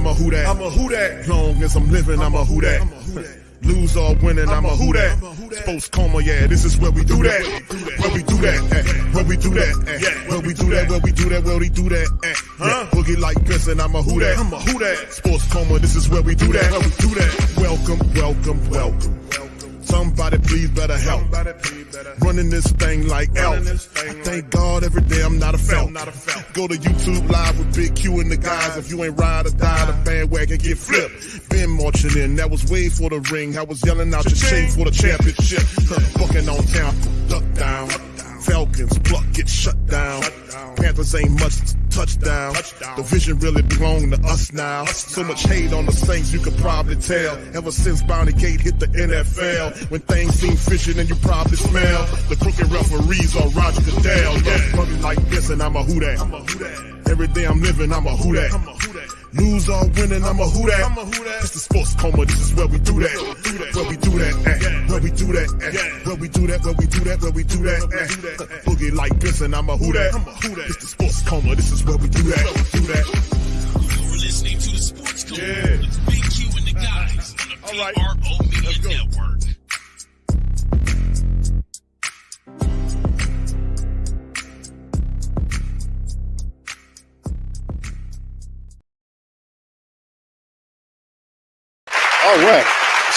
a who that. I'm a who that. Long as I'm living, I'm a who that. Lose or winning, I'm a who that. Sports Coma, yeah, this is where we do that. Where we do that, where we do that, where we do that, where we do that, where we do that. Boogie like Vincent, I'm a who that. I'm a who that. Sports Coma, this is where we do that. Where we do that. Welcome, welcome, welcome. Somebody please better help. Running this thing like Elf. I thank God every day I'm not a felt. Go to YouTube Live with Big Q and the guys. If you ain't ride or die, the bandwagon get flipped. Been marching in, that was way for the ring. I was yelling out your shame for the championship. Bucking on town, duck down. Falcons, pluck, get shut down. Panthers ain't much touchdown. The vision really belong to us now. So much hate on the Saints, you could probably tell. Ever since Bounty Gate hit the NFL, when things seem fishy and you probably smell the crooked referees on Roger Goodell. Yeah, running like this and I'm a who that. Every day I'm living, I'm a who that. Lose or winning, I'm a who that. It's the Sports Coma, this is where we do that. Where we do that, where we do that, where we do that, where we do that, where we do that. Boogie like Vincent, I'm a who that. It's the Sports Coma, this is where we do that. You're listening to the Sports Coma with Big Q and the guys on the PRO Media Network. All right.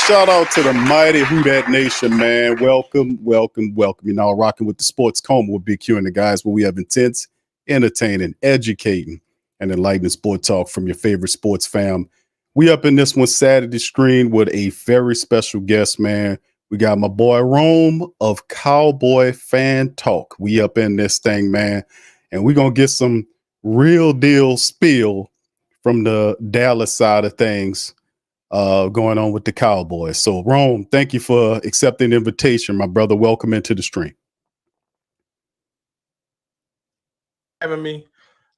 Shout out to the mighty Who Dat Nation, man. Welcome, welcome, welcome. You're now rocking with the Sports Coma with Big Q and the guys, where we have intense, entertaining, educating, and enlightening sport talk from your favorite sports fam. We up in this one Saturday screen with a very special guest, man. We got my boy Rome of Cowboy Fan Talk. We up in this thing, man. And we're going to get some real deal spiel from the Dallas side of things going on with the Cowboys. So, Rome, thank you for accepting the invitation, my brother. Welcome into the stream. Having me.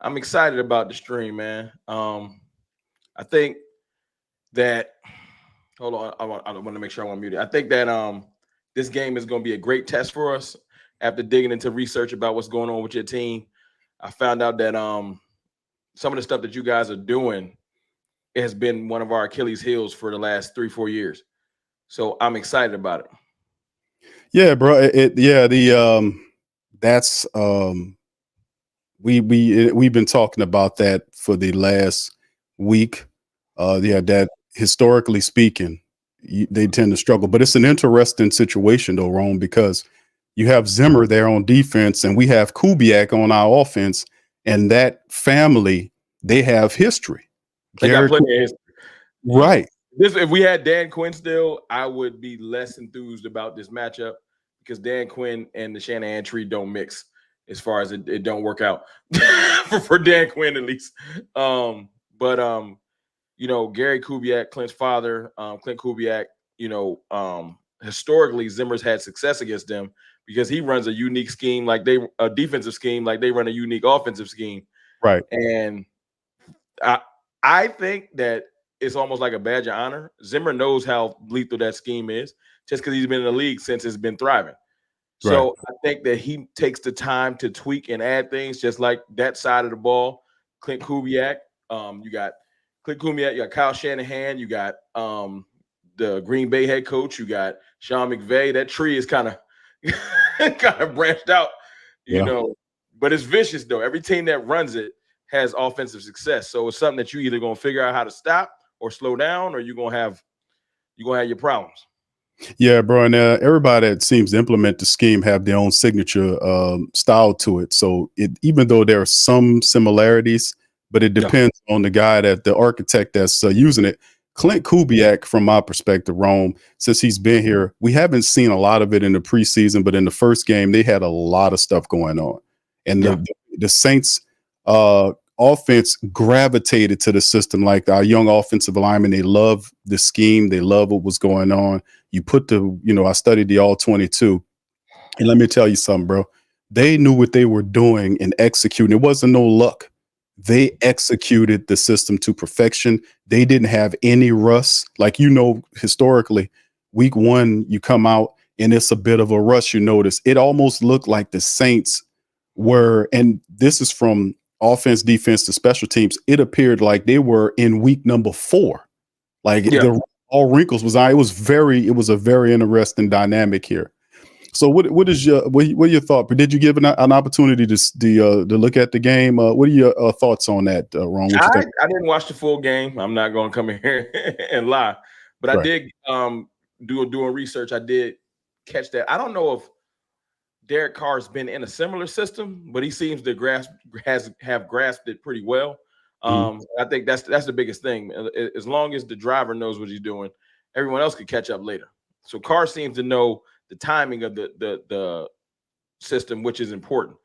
I'm excited about the stream, man. I think that hold on, I want to make sure I want to mute it. I think that this game is going to be a great test for us. After digging into research about what's going on with your team, I found out that some of the stuff that you guys are doing has been one of our Achilles heels for the last 3-4 years. So I'm excited about it. Yeah, bro. That's we've been talking about that for the last week. That historically speaking, they tend to struggle, but it's an interesting situation though, Rome, because you have Zimmer there on defense and we have Kubiak on our offense, and that family, they have history. They got plenty of history. Right. If we had Dan Quinn still, I would be less enthused about this matchup because Dan Quinn and the Shanahan tree don't mix as far as it don't work out for Dan Quinn at least. Gary Kubiak, Clint's father, Clint Kubiak, historically Zimmer's had success against them because he runs a unique scheme a defensive scheme like they run a unique offensive scheme. Right. And I think that it's almost like a badge of honor. Zimmer knows how lethal that scheme is just because he's been in the league since it's been thriving. Right. So I think that he takes the time to tweak and add things just like that side of the ball. Clint Kubiak, you got Clint Kubiak, you got Kyle Shanahan, you got the Green Bay head coach, you got Sean McVay. That tree is kind of branched out, you know, but it's vicious though. Every team that runs it has offensive success. So it's something that you either going to figure out how to stop or slow down, or you're going to have your problems. Yeah, bro. And everybody that seems to implement the scheme have their own signature style to it. So even though there are some similarities, but it depends on the guy the architect that's using it. Clint Kubiak, from my perspective, Rome, since he's been here, we haven't seen a lot of it in the preseason, but in the first game, they had a lot of stuff going on. And the Saints offense gravitated to the system. Like our young offensive linemen, they love the scheme. They love what was going on. You put I studied the all 22, and let me tell you something, bro. They knew what they were doing and executing. It wasn't no luck. They executed the system to perfection. They didn't have any rust. Like, historically, week one, you come out and it's a bit of a rush. You notice it almost looked like the Saints were, and this is from offense, defense, to special teams, it appeared like they were in week number 4. Like all wrinkles was on. It was a very interesting dynamic here. So what are your thoughts? Did you give an opportunity to look at the game? What are your thoughts on that, Ron? I didn't watch the full game. I'm not going to come in here and lie, but I did doing research. I did catch that. I don't know if Derek Carr's been in a similar system, but he seems to have grasped it pretty well. I think that's the biggest thing. As long as the driver knows what he's doing, everyone else could catch up later. So Carr seems to know the timing of the system, which is important.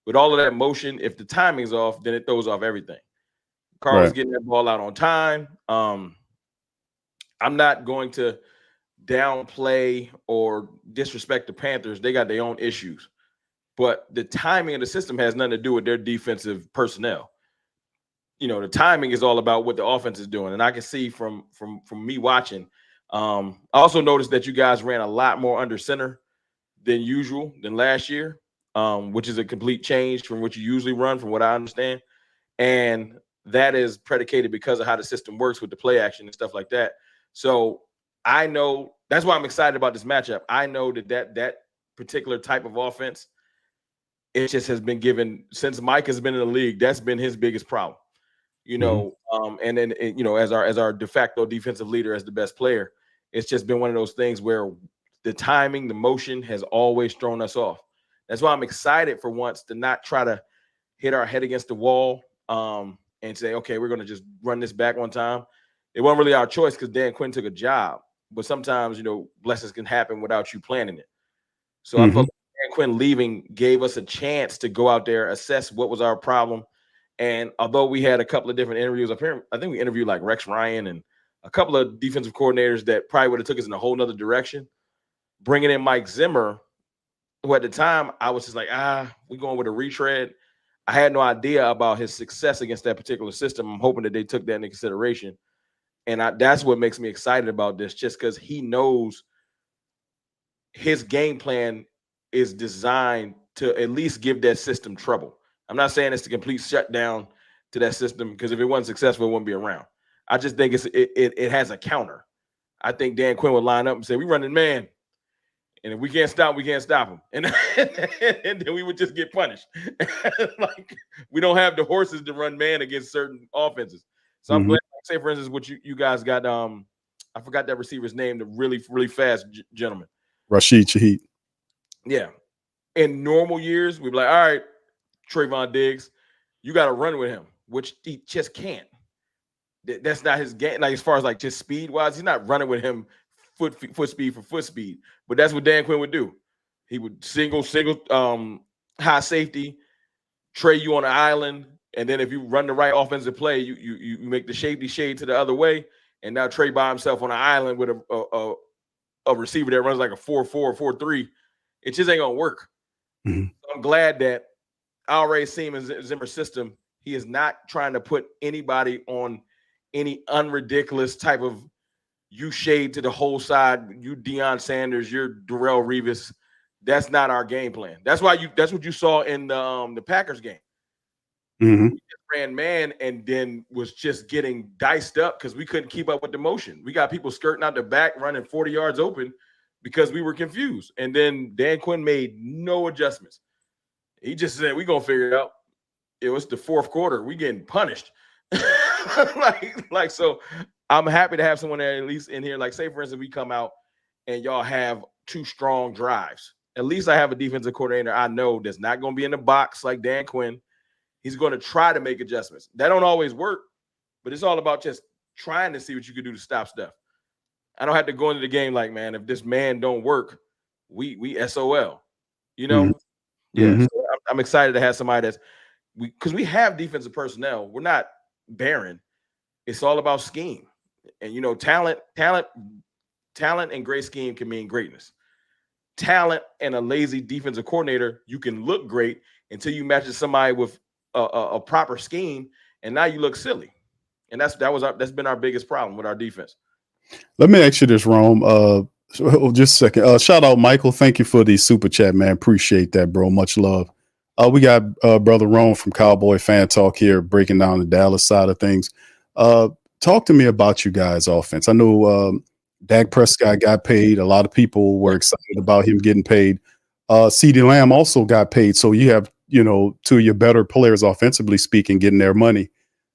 With all of that motion, if the timing's off, then it throws off everything. Carr was getting that ball out on time. I'm not going to downplay or disrespect the Panthers. They got their own issues, but the timing of the system has nothing to do with their defensive personnel. You know, the timing is all about what the offense is doing. And I can see from me watching, I also noticed that you guys ran a lot more under center than last year, which is a complete change from what you usually run, from what I understand. And that is predicated because of how the system works with the play action and stuff like that. So I know that's why I'm excited about this matchup. I know that particular type of offense, it just has been given since Mike has been in the league. That's been his biggest problem, you know. And then you know, as our de facto defensive leader, as the best player, it's just been one of those things where the timing, the motion has always thrown us off. That's why I'm excited for once to not try to hit our head against the wall and say, okay, we're going to just run this back one time. It wasn't really our choice because Dan Quinn took a job. But sometimes, you know, blessings can happen without you planning it. So I felt Dan Quinn leaving gave us a chance to go out there, assess what was our problem. And although we had a couple of different interviews up here, I think we interviewed like Rex Ryan and a couple of defensive coordinators that probably would have took us in a whole nother direction. Bringing in Mike Zimmer, who at the time I was just like, we're going with a retread. I had no idea about his success against that particular system. I'm hoping that they took that into consideration. And that's what makes me excited about this, just because he knows his game plan is designed to at least give that system trouble. I'm not saying it's a complete shutdown to that system, because if it wasn't successful, it wouldn't be around. I just think it has a counter. I think Dan Quinn would line up and say, we running man. And if we can't stop, we can't stop him. And then we would just get punished. Like, we don't have the horses to run man against certain offenses. So I'm glad, say, for instance, what you guys got, I forgot that receiver's name, the really, really fast gentleman. Rashid Shaheed. Yeah. In normal years, we'd be like, all right, Trayvon Diggs, you got to run with him, which he just can't. That's not his game. Like, as far as like just speed-wise, he's not running with him foot speed for foot speed. But that's what Dan Quinn would do. He would single high safety, tray you on an island, and then if you run the right offensive play, you make the shade to the other way, and now Trey by himself on an island with a receiver that runs like a 4-4, 4-3. It just ain't gonna work. So I'm glad that I already seen in Zimmer's system, he is not trying to put anybody on any unridiculous type of you shade to the whole side, you Deion Sanders, you're Darrelle Revis. That's not our game plan. That's what you saw in the Packers game. We just ran man and then was just getting diced up because we couldn't keep up with the motion. We got people skirting out the back, running 40 yards open because we were confused. And then Dan Quinn made no adjustments. He just said, we're going to figure it out. It was the fourth quarter. We getting punished. So I'm happy to have someone that at least in here, like, say, for instance, we come out and y'all have two strong drives. At least I have a defensive coordinator I know that's not going to be in the box like Dan Quinn. He's going to try to make adjustments. That don't always work, but it's all about just trying to see what you can do to stop stuff. I don't have to go into the game like, man, if this man don't work, we SOL, you know? Yeah. So I'm excited to have somebody because we have defensive personnel. We're not barren. It's all about scheme. And, you know, talent and great scheme can mean greatness. Talent and a lazy defensive coordinator, you can look great until you match somebody with a proper scheme, and now you look silly. And that's been our biggest problem with our defense. Let me ask you this, Rome. Just a second. Shout out Michael. Thank you for the super chat, man. Appreciate that, bro. Much love. We got Brother Rome from Cowboy Fan Talk here breaking down the Dallas side of things. Talk to me about you guys' offense. I know Dak Prescott got paid. A lot of people were excited about him getting paid. CeeDee Lamb also got paid. So you have, two of your better players, offensively speaking, getting their money.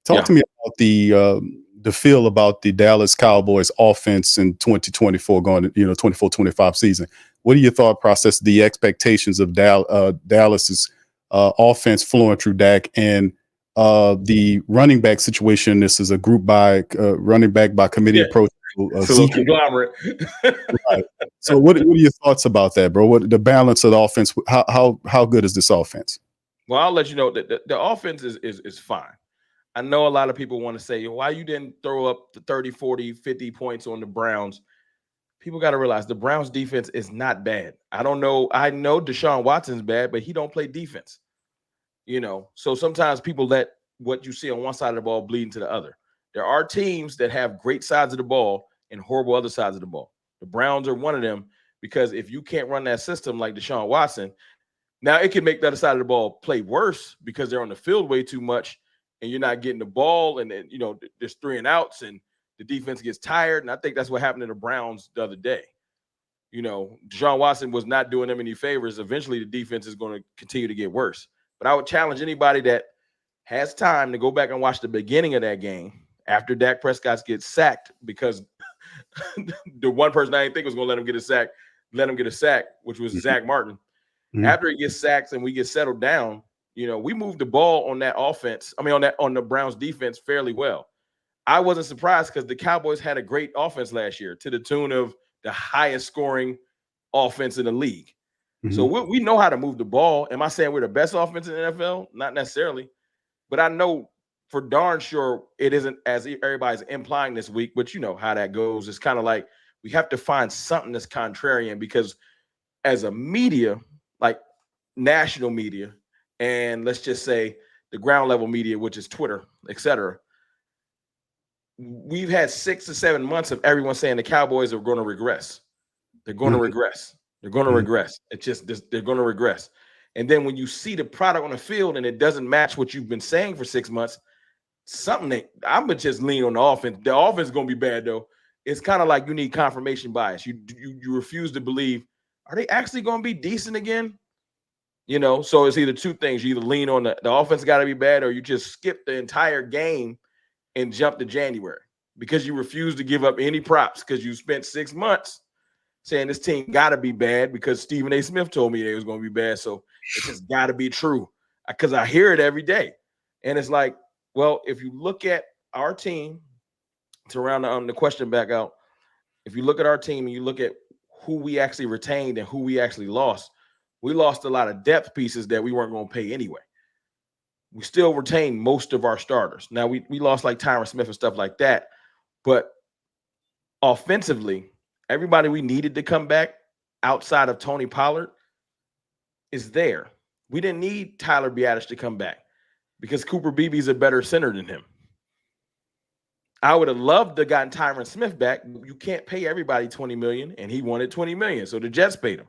Talk to me about the feel about the Dallas Cowboys offense in 2024 going to, 24-25 season. What are your thought process, the expectations of Dallas's offense flowing through Dak and the running back situation? This is a group by running back by committee approach. It's a little conglomerate. Right. So what are your thoughts about that, bro? What the balance of the offense? How good is this offense? Well, I'll let you know that the offense is fine. I know a lot of people want to say, why you didn't throw up the 30, 40, 50 points on the Browns. People got to realize the Browns defense is not bad. I don't know. I know Deshaun Watson's bad, but he don't play defense. So sometimes people let what you see on one side of the ball bleed into the other. There are teams that have great sides of the ball and horrible other sides of the ball. The Browns are one of them, because if you can't run that system like Deshaun Watson, now it can make the other side of the ball play worse because they're on the field way too much and you're not getting the ball, and then there's 3 and outs and the defense gets tired. And I think that's what happened to the Browns the other day. Deshaun Watson was not doing them any favors. Eventually the defense is going to continue to get worse. But I would challenge anybody that has time to go back and watch the beginning of that game after Dak Prescott gets sacked, because the one person I didn't think was going to let him get a sack, which was Zach Martin. After he gets sacked and we get settled down, we moved the ball on that offense. On the Browns defense fairly well. I wasn't surprised because the Cowboys had a great offense last year, to the tune of the highest scoring offense in the league. So we know how to move the ball. Am I saying we're the best offense in the NFL? Not necessarily, but I know for darn sure it isn't, as everybody's implying this week, but you know how that goes. It's kind of like we have to find something that's contrarian, because as a media, like national media, and let's just say the ground level media, which is Twitter, etc., we've had 6 to 7 months of everyone saying the Cowboys are going to regress. They're going to regress. They're going to regress. It's just this, they're going to regress. And then when you see the product on the field and it doesn't match what you've been saying for 6 months, something that I'm gonna just lean on the offense. The offense is going to be bad though. It's kind of like you need confirmation bias. You refuse to believe, are they actually going to be decent again? So it's either two things. You either lean on the offense got to be bad, or you just skip the entire game and jump to January because you refuse to give up any props, because you spent 6 months saying this team got to be bad because Stephen A. Smith told me they was going to be bad. So it just got to be true, because I hear it every day. And it's like, well, if you look at our team, to round the question back out, if you look at our team and you look at who we actually retained and who we actually lost, we lost a lot of depth pieces that we weren't going to pay anyway. We still retained most of our starters. Now, we lost like Tyron Smith and stuff like that. But offensively, everybody we needed to come back outside of Tony Pollard is there. We didn't need Tyler Biadasz to come back because Cooper Beebe's a better center than him. I would have loved to have gotten Tyron Smith back. You can't pay everybody $20 million, and he wanted $20 million, so the Jets paid him.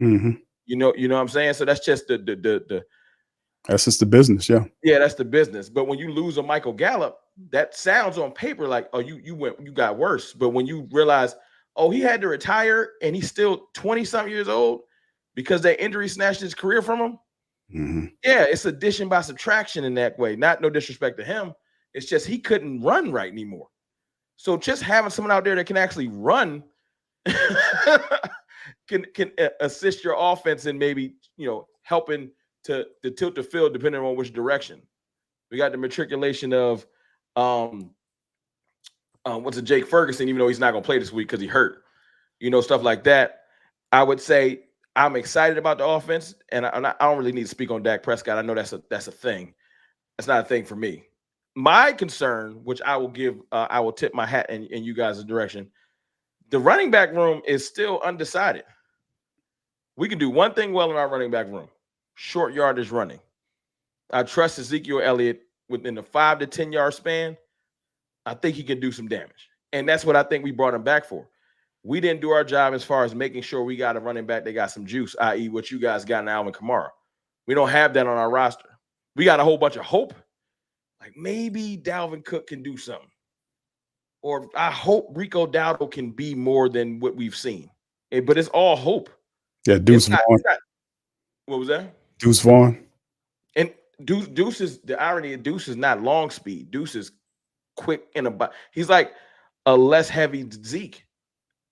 Mm-hmm. You know what I'm saying? So that's just the that's just the business, yeah. Yeah, that's the business. But when you lose a Michael Gallup, that sounds on paper like, oh, you got worse. But when you realize, oh, he had to retire and he's still 20-something years old because that injury snatched his career from him. Mm-hmm. Yeah, it's addition by subtraction in that way. Not no disrespect to him. It's just he couldn't run right anymore. So just having someone out there that can actually run can assist your offense in maybe, helping to tilt the field depending on which direction. We got the matriculation of Jake Ferguson, even though he's not going to play this week because he hurt, stuff like that. I would say I'm excited about the offense, and I don't really need to speak on Dak Prescott. I know that's a thing. That's not a thing for me. My concern, which I will give, I will tip my hat in you guys' direction. The running back room is still undecided. We can do one thing well in our running back room: short yardage running. I trust Ezekiel Elliott within the 5 to 10 yard span. I think he can do some damage, and that's what I think we brought him back for. We didn't do our job as far as making sure we got a running back that got some juice, i.e., what you guys got in Alvin Kamara. We don't have that on our roster. We got a whole bunch of hope. Like maybe Dalvin Cook can do something. Or I hope Rico Dowdle can be more than what we've seen. But it's all hope. Yeah, Deuce Vaughn. What was that? Deuce Vaughn. And Deuce is, the irony of Deuce is not long speed. Deuce is quick in a body. He's like a less heavy Zeke.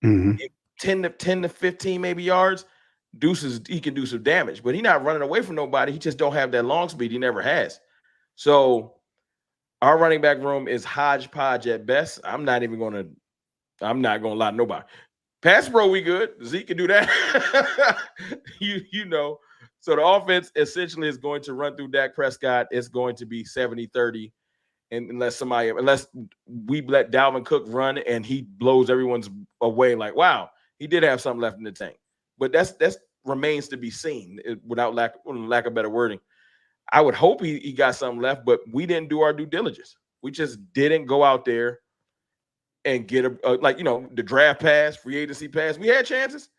10 to 15 maybe yards. Deuce he can do some damage, but he's not running away from nobody. He just don't have that long speed. He never has. So our running back room is hodgepodge at best. I'm not gonna lie to nobody. Pass pro, we good. Zeke can do that. you know. So the offense essentially is going to run through Dak Prescott. It's going to be 70-30. And unless we let Dalvin Cook run and he blows everyone's away, like, wow, he did have something left in the tank. But that's remains to be seen without lack of better wording. I would hope he got something left, but we didn't do our due diligence. We just didn't go out there and get the draft pass, free agency pass. We had chances.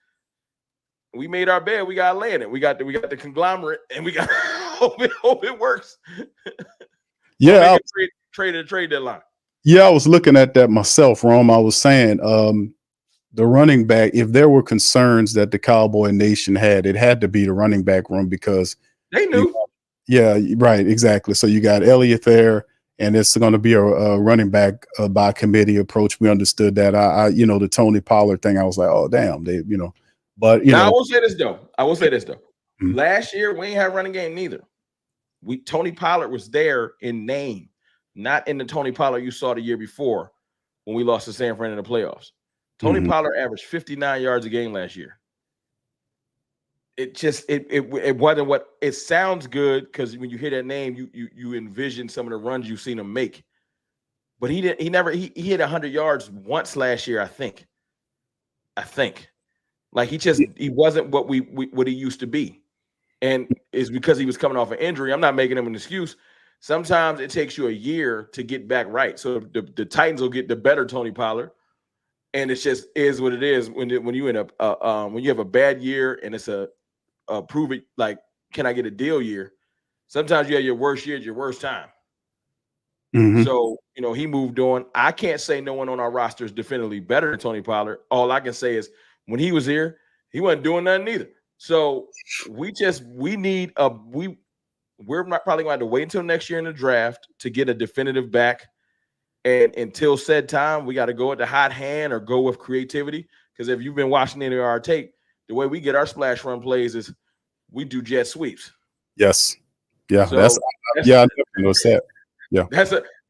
We made our bed. We got to lay in it. We got the conglomerate, and we got hope it works. Yeah, trade deadline. Yeah, I was looking at that myself, Rome. I was saying the running back, if there were concerns that the Cowboy Nation had, it had to be the running back room because they knew. Yeah, right, exactly. So you got Elliott there, and it's going to be a running back by committee approach. We understood that. I the Tony Pollard thing, I was like, oh, damn, but I will say this though. Mm-hmm. Last year we ain't had a running game neither. Tony Pollard was there in name, not in the Tony Pollard you saw the year before when we lost to San Fran in the playoffs. Tony Pollard averaged 59 yards a game last year. It just it wasn't what it sounds good because when you hear that name, you envision some of the runs you've seen him make. But he hit 100 yards once last year, I think. Like he wasn't what he used to be. And it's because he was coming off an injury. I'm not making him an excuse. Sometimes it takes you a year to get back right. So the Titans will get the better Tony Pollard. And it's just is what it is when you end up when you have a bad year and it's a prove it, like, can I get a deal year? Sometimes you have your worst year, your worst time. So, he moved on. I can't say no one on our roster is definitively better than Tony Pollard. All I can say is when he was here, he wasn't doing nothing either. So we're not probably going to have to wait until next year in the draft to get a definitive back. And until said time, we got to go with the hot hand or go with creativity. Because if you've been watching any of our tape, the way we get our splash run plays is we do jet sweeps. Yes. Yeah. So I never noticed that. Yeah.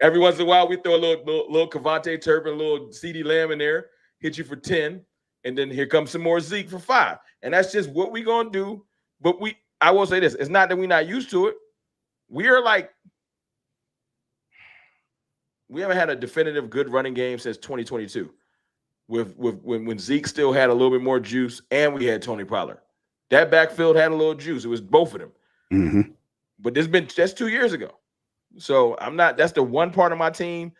Every once in a while we throw a little Cavante Turpin, a little CeeDee Lamb in there, hit you for 10, and then here comes some more Zeke for 5. And that's just what we're gonna do. But I will say this: it's not that we're not used to it. We haven't had a definitive good running game since 2022. When Zeke still had a little bit more juice and we had Tony Pollard. That backfield had a little juice. It was both of them. But that's 2 years ago. So that's the one part of my team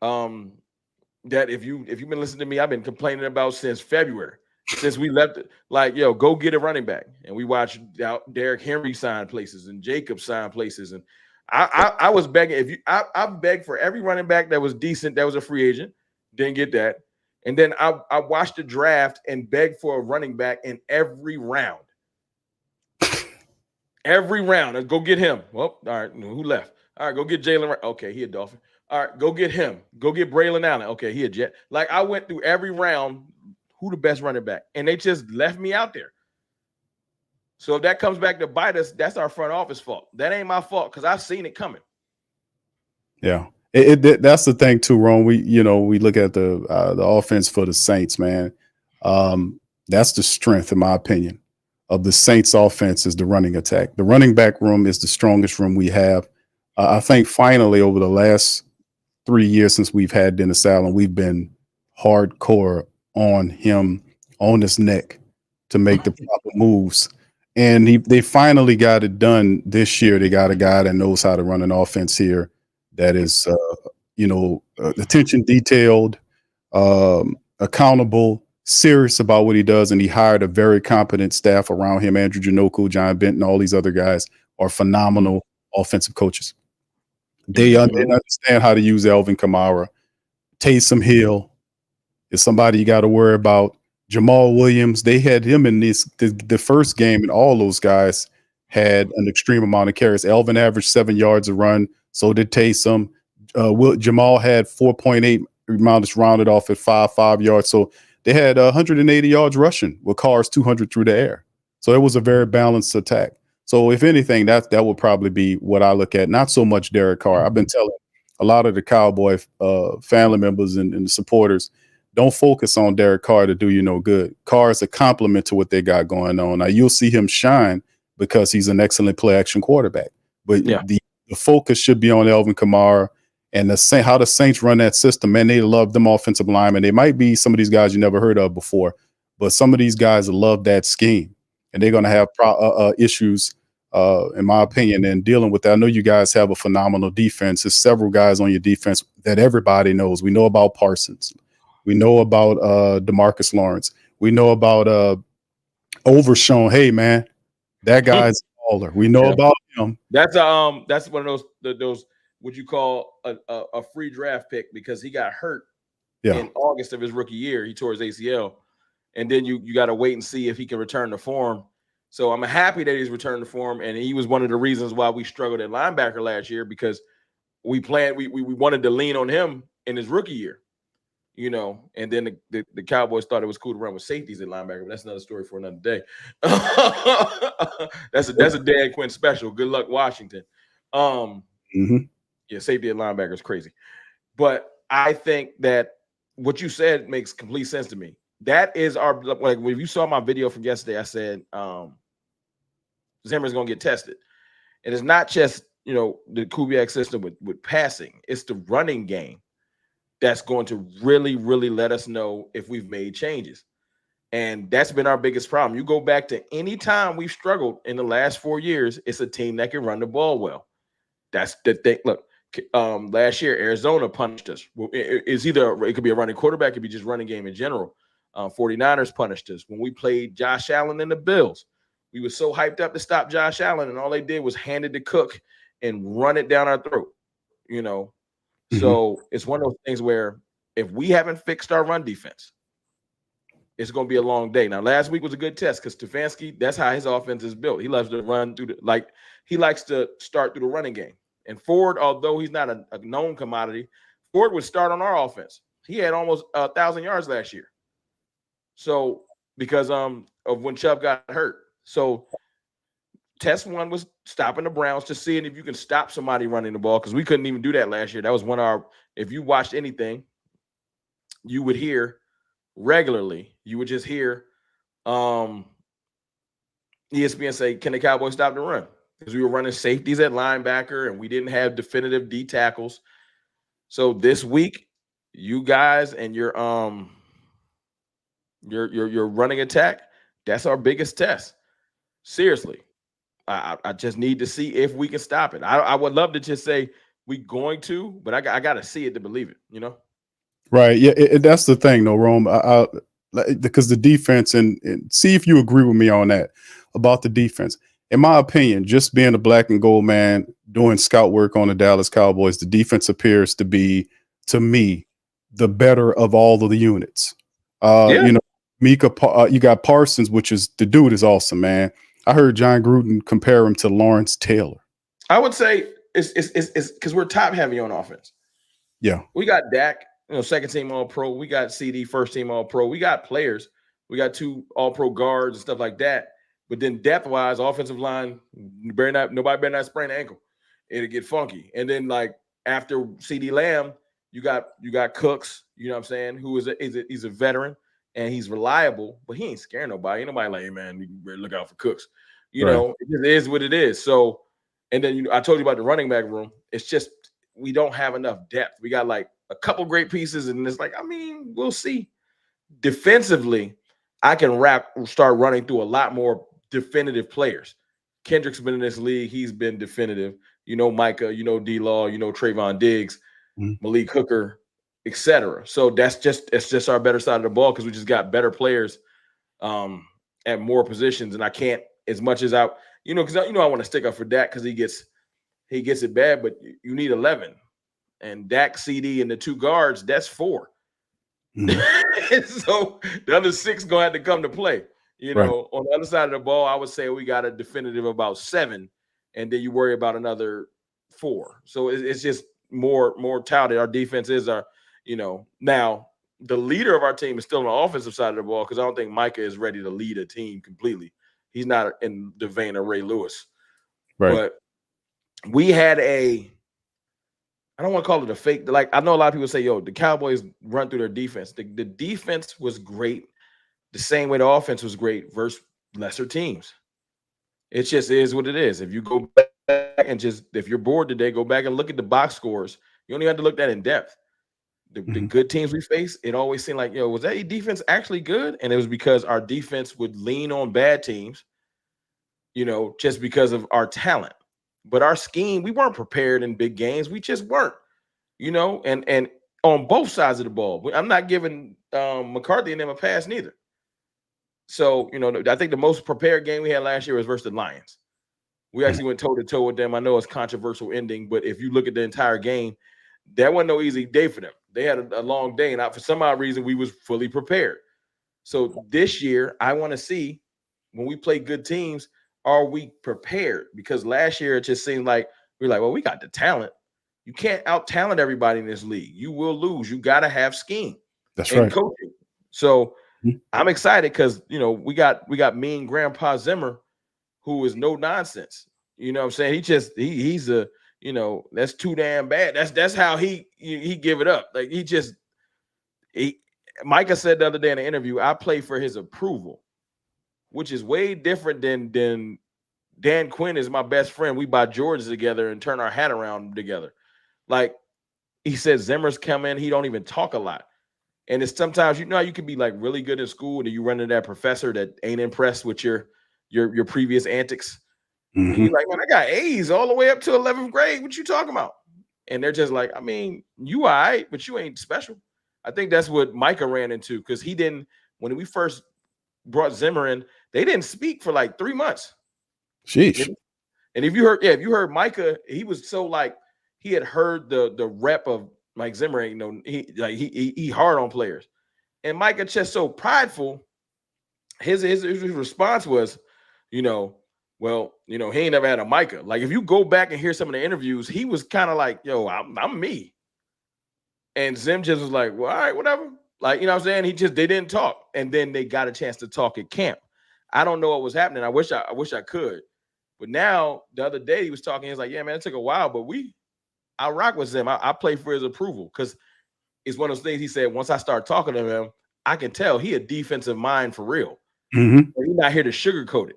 that if you've been listening to me, I've been complaining about since February. Since we left it, go get a running back. And we watched Derrick Henry sign places and Jacob sign places. And I was begging. I begged for every running back that was decent, that was a free agent. Didn't get that. And then I watched the draft and begged for a running back in every round. Every round. Let's go get him. Well, all right. Who left? All right, go get Jalen. Okay, he a Dolphin. All right, go get him. Go get Braylon Allen. Okay, he a Jet. Like, I went through every round, who the best running back, and they just left me out there. So if that comes back to bite us, that's our front office fault. That ain't my fault because I've seen it coming. Yeah. That's the thing too, Ron. We look at the offense for the Saints, man. That's the strength, in my opinion, of the Saints offense is the running attack. The running back room is the strongest room we have. I think finally over the last 3 years since we've had Dennis Allen, we've been hardcore on him, on his neck to make the proper moves. And they finally got it done this year. They got a guy that knows how to run an offense here that is, attention detailed, accountable, serious about what he does, and he hired a very competent staff around him. Andrew Janoku, John Benton, all these other guys are phenomenal offensive coaches. They understand how to use Alvin Kamara. Taysom Hill is somebody you got to worry about. Jamal Williams, they had him in the first game, and all those guys had an extreme amount of carries. Alvin averaged 7 yards a run, so did Taysom. Jamal had 4.8. Just rounded off at 5 yards. So they had 180 yards rushing with Carr's 200 through the air. So it was a very balanced attack. So if anything, that would probably be what I look at. Not so much Derek Carr. I've been telling a lot of the Cowboy family members and the supporters, don't focus on Derek Carr to do you no good. Carr is a complement to what they got going on. Now you'll see him shine because he's an excellent play action quarterback. But the focus should be on Alvin Kamara and how the Saints run that system. Man, they love them offensive linemen. They might be some of these guys you never heard of before, but some of these guys love that scheme, and they're going to have issues, in my opinion, in dealing with that. I know you guys have a phenomenal defense. There's several guys on your defense that everybody knows. We know about Parsons. We know about DeMarcus Lawrence. We know about Overshown. Hey, man, that guy's a baller. We know about him. That's one of those what you call a free draft pick, because he got hurt in August of his rookie year. He tore his ACL, and then you got to wait and see if he can return to form. So I'm happy that he's returned to form, and he was one of the reasons why we struggled at linebacker last year, because we wanted to lean on him in his rookie year, and then the Cowboys thought it was cool to run with safeties at linebacker, but that's another story for another day. That's a Dan Quinn special. Good luck, Washington. Yeah, safety at linebacker is crazy. But I think that what you said makes complete sense to me. That is like when you saw my video from yesterday, I said Zimmer's going to get tested. And it's not just, the Kubiak system with passing. It's the running game that's going to really, really let us know if we've made changes. And that's been our biggest problem. You go back to any time we've struggled in the last 4 years, it's a team that can run the ball well. That's the thing. Look, last year, Arizona punished us. It could be a running quarterback, it could be just running game in general. 49ers punished us. When we played Josh Allen and the Bills, we were so hyped up to stop Josh Allen, and all they did was hand it to Cook and run it down our throat, So it's one of those things where if we haven't fixed our run defense, it's going to be a long day. Now, last week was a good test because Stefanski, that's how his offense is built. He loves to run he likes to start through the running game. And Ford, although he's not a known commodity, Ford would start on our offense. He had almost 1,000 yards last year. So because of when Chubb got hurt. So test one was stopping the Browns, just seeing if you can stop somebody running the ball, because we couldn't even do that last year. That was one of our – if you watched anything, you would hear regularly, you would just hear ESPN say, can the Cowboys stop the run? Because we were running safeties at linebacker and we didn't have definitive D tackles. So this week, you guys and your running attack, that's our biggest test. Seriously. I just need to see if we can stop it. I would love to just say we're going to, but I got to see it to believe it, Right. Yeah, that's the thing, though, Rome. Because the defense, and see if you agree with me on that, about the defense. In my opinion, just being a black and gold man doing scout work on the Dallas Cowboys, the defense appears to be, to me, the better of all of the units. Mika, you got Parsons, which is the dude is awesome, man. I heard John Gruden compare him to Lawrence Taylor. I would say it's because we're top heavy on offense. Yeah, we got Dak, second team All Pro. We got CD, first team All Pro. We got players. We got 2 All Pro guards and stuff like that. But then depth wise, offensive line, nobody better not sprain an ankle. It'll get funky. And then after CD Lamb, you got Cooks. You know what I'm saying? Who he's a veteran and he's reliable, but he ain't scaring nobody. Ain't nobody like, hey man, you better look out for Cooks. It just is what it is. So, and then I told you about the running back room. It's just we don't have enough depth. We got a couple great pieces, and it's we'll see. Defensively, I can start running through a lot more definitive players. Kendrick's been in this league. He's been definitive. Micah, D-Law, Trayvon Diggs, Malik Hooker, etc. So it's just our better side of the ball because we just got better players at more positions. And I can't, as much as I want to stick up for Dak because he gets it bad, but you need 11. And Dak, CD, and the 2 guards, that's 4. So the other 6 gonna have to come to play. On the other side of the ball, I would say we got a definitive about 7, and then you worry about another 4. So it's just more touted. Our defense is now the leader of our team is still on the offensive side of the ball because I don't think Micah is ready to lead a team completely. He's not in the vein of Ray Lewis. Right. But we had I don't want to call it a fake. Like, I know a lot of people say, the Cowboys run through their defense. The defense was great the same way the offense was great versus lesser teams. It just is what it is. If you go back and if you're bored today, go back and look at the box scores. You only have to look at that in depth. The good teams we face, it always seemed like, was that defense actually good? And it was because our defense would lean on bad teams, just because of our talent. But our scheme, we weren't prepared in big games. We just weren't, and on both sides of the ball. I'm not giving McCarthy and them a pass neither. So, I think the most prepared game we had last year was versus the Lions. We actually went toe-to-toe with them. I know it's controversial ending, but if you look at the entire game, that wasn't no easy day for them. They had a long day, and for some odd reason, we was fully prepared. So this year, I want to see when we play good teams, are we prepared? Because last year, it just seemed like we're like, well, we got the talent. You can't out-talent everybody in this league. You will lose. You got to have scheme. That's right. Coaching. So I'm excited because, we got mean Grandpa Zimmer, who is no nonsense. You know what I'm saying? He's a, that's too damn bad. That's how he give it up. Like Micah said the other day in the interview, I play for his approval, which is way different than Dan Quinn is my best friend. We buy Jordans together and turn our hat around together. Like he said, Zimmer's come in, he don't even talk a lot. And it's sometimes, how you can be like really good in school and then you run into that professor that ain't impressed with your previous antics. And you're like, man, I got A's all the way up to 11th grade. What you talking about? And they're just like, I mean, you all right, but you ain't special. I think that's what Micah ran into because he didn't, when we first brought Zimmer in, they didn't speak for like 3 months. Sheesh. And if you heard Micah, he was so like, he had heard the rep of Mike Zimmer, he hard on players. And Micah just so prideful, his response was, well, he ain't never had a Micah. Like if you go back and hear some of the interviews, he was kind of like, I'm me. And Zim just was like, well, all right, whatever. Like, what I'm saying? They didn't talk. And then they got a chance to talk at camp. I don't know what was happening. I wish I could. But now the other day he was talking, he was like, yeah, man, it took a while, but I rock with Zim. I play for his approval because it's one of those things he said, once I start talking to him, I can tell he a defensive mind for real. He's not here to sugarcoat it.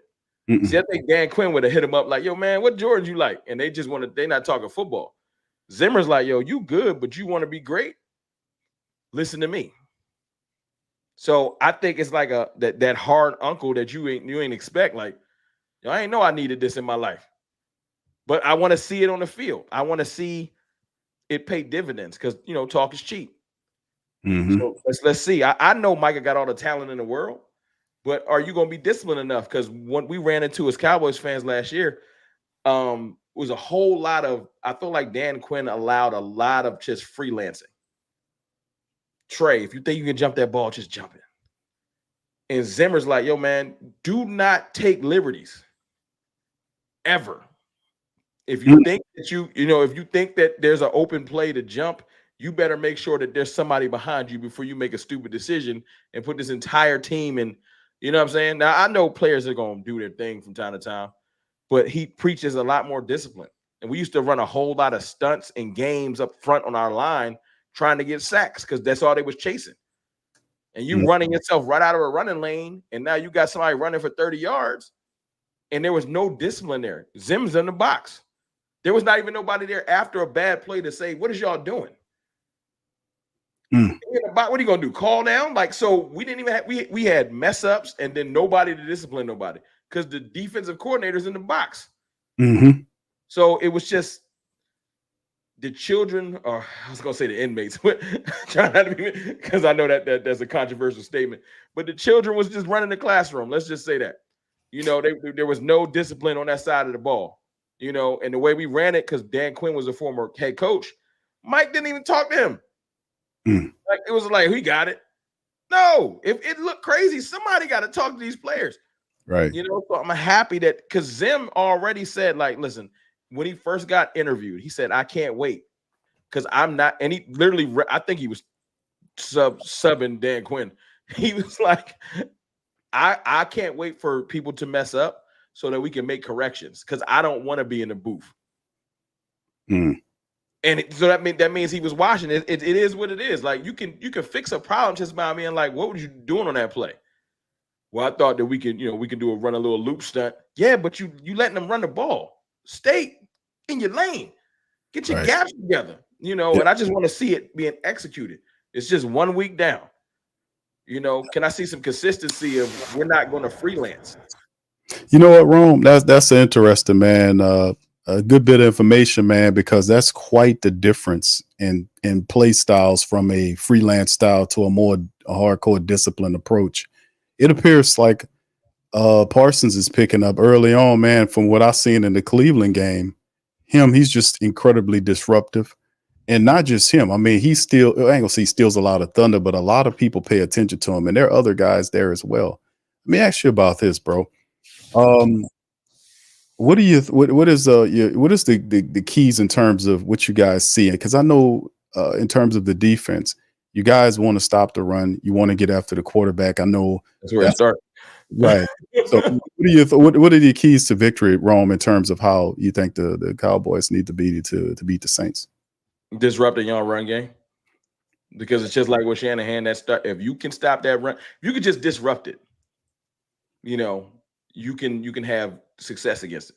See, I think Dan Quinn would have hit him up like, yo, man, what Jordans you like? And they not talking football. Zimmer's like, yo, you good, but you want to be great? Listen to me. So I think it's like that hard uncle that you ain't expect. Like, I ain't know I needed this in my life. But I want to see it on the field. I want to see it pay dividends because, talk is cheap. So let's see. I know Micah got all the talent in the world, but are you going to be disciplined enough? Because what we ran into as Cowboys fans last year was a whole lot of, I feel like Dan Quinn allowed a lot of just freelancing. Trey, if you think you can jump that ball, just jump it. And Zimmer's like, yo, man, do not take liberties ever. If you think that if you think that there's an open play to jump, you better make sure that there's somebody behind you before you make a stupid decision and put this entire team in. You know what I'm saying? Now, I know players are going to do their thing from time to time, but he preaches a lot more discipline. And we used to run a whole lot of stunts and games up front on our line trying to get sacks because that's all they was chasing. And you running yourself right out of a running lane, and now you got somebody running for 30 yards, and there was no discipline there. Zim's in the box. There was not even nobody there after a bad play to say, what is y'all doing? What are you going to do? Call down? Like, so we didn't even have, we had mess ups and then nobody to discipline nobody because the defensive coordinator's in the box. So it was just the children, or I was gonna say the inmates, but trying not to be, because I know that's a controversial statement. But the children was just running the classroom. Let's just say that. There was no discipline on that side of the ball. And the way we ran it, because Dan Quinn was a former head coach, Mike didn't even talk to him. Like it was like, he got it. No, if it looked crazy, somebody got to talk to these players. Right. So I'm happy that, because Zim already said, like, listen, when he first got interviewed, he said, I can't wait, because I'm not, and he literally, I think he was subbing Dan Quinn. He was like, I can't wait for people to mess up so that we can make corrections, because I don't want to be in the booth. And so that means he was watching it. It is what it is. Like you can fix a problem just by being like, what were you doing on that play? Well, I thought that we can run a little loop stunt. Yeah, but you letting them run the ball. Stay in your lane. Get your gaps together. And I just want to see it being executed. It's just 1 week down. Can I see some consistency of we're not going to freelance? You know what, Rome? That's interesting, man. A good bit of information, man, because that's quite the difference in play styles from a freelance style to a more hardcore disciplined approach. It appears like Parsons is picking up early on, man, from what I've seen in the Cleveland game. He's just incredibly disruptive. And not just him. I mean, I ain't gonna say he steals a lot of thunder, but a lot of people pay attention to him, and there are other guys there as well. Let me ask you about this, bro. What is the keys in terms of what you guys see? Because I know in terms of the defense, you guys want to stop the run. You want to get after the quarterback. I know that's where it starts. Right. So what are the keys to victory, Rome, in terms of how you think the Cowboys need to beat the Saints? Disrupting your run game, because it's just like with Shanahan. If you can stop that run, you can just disrupt it. You can have success against it.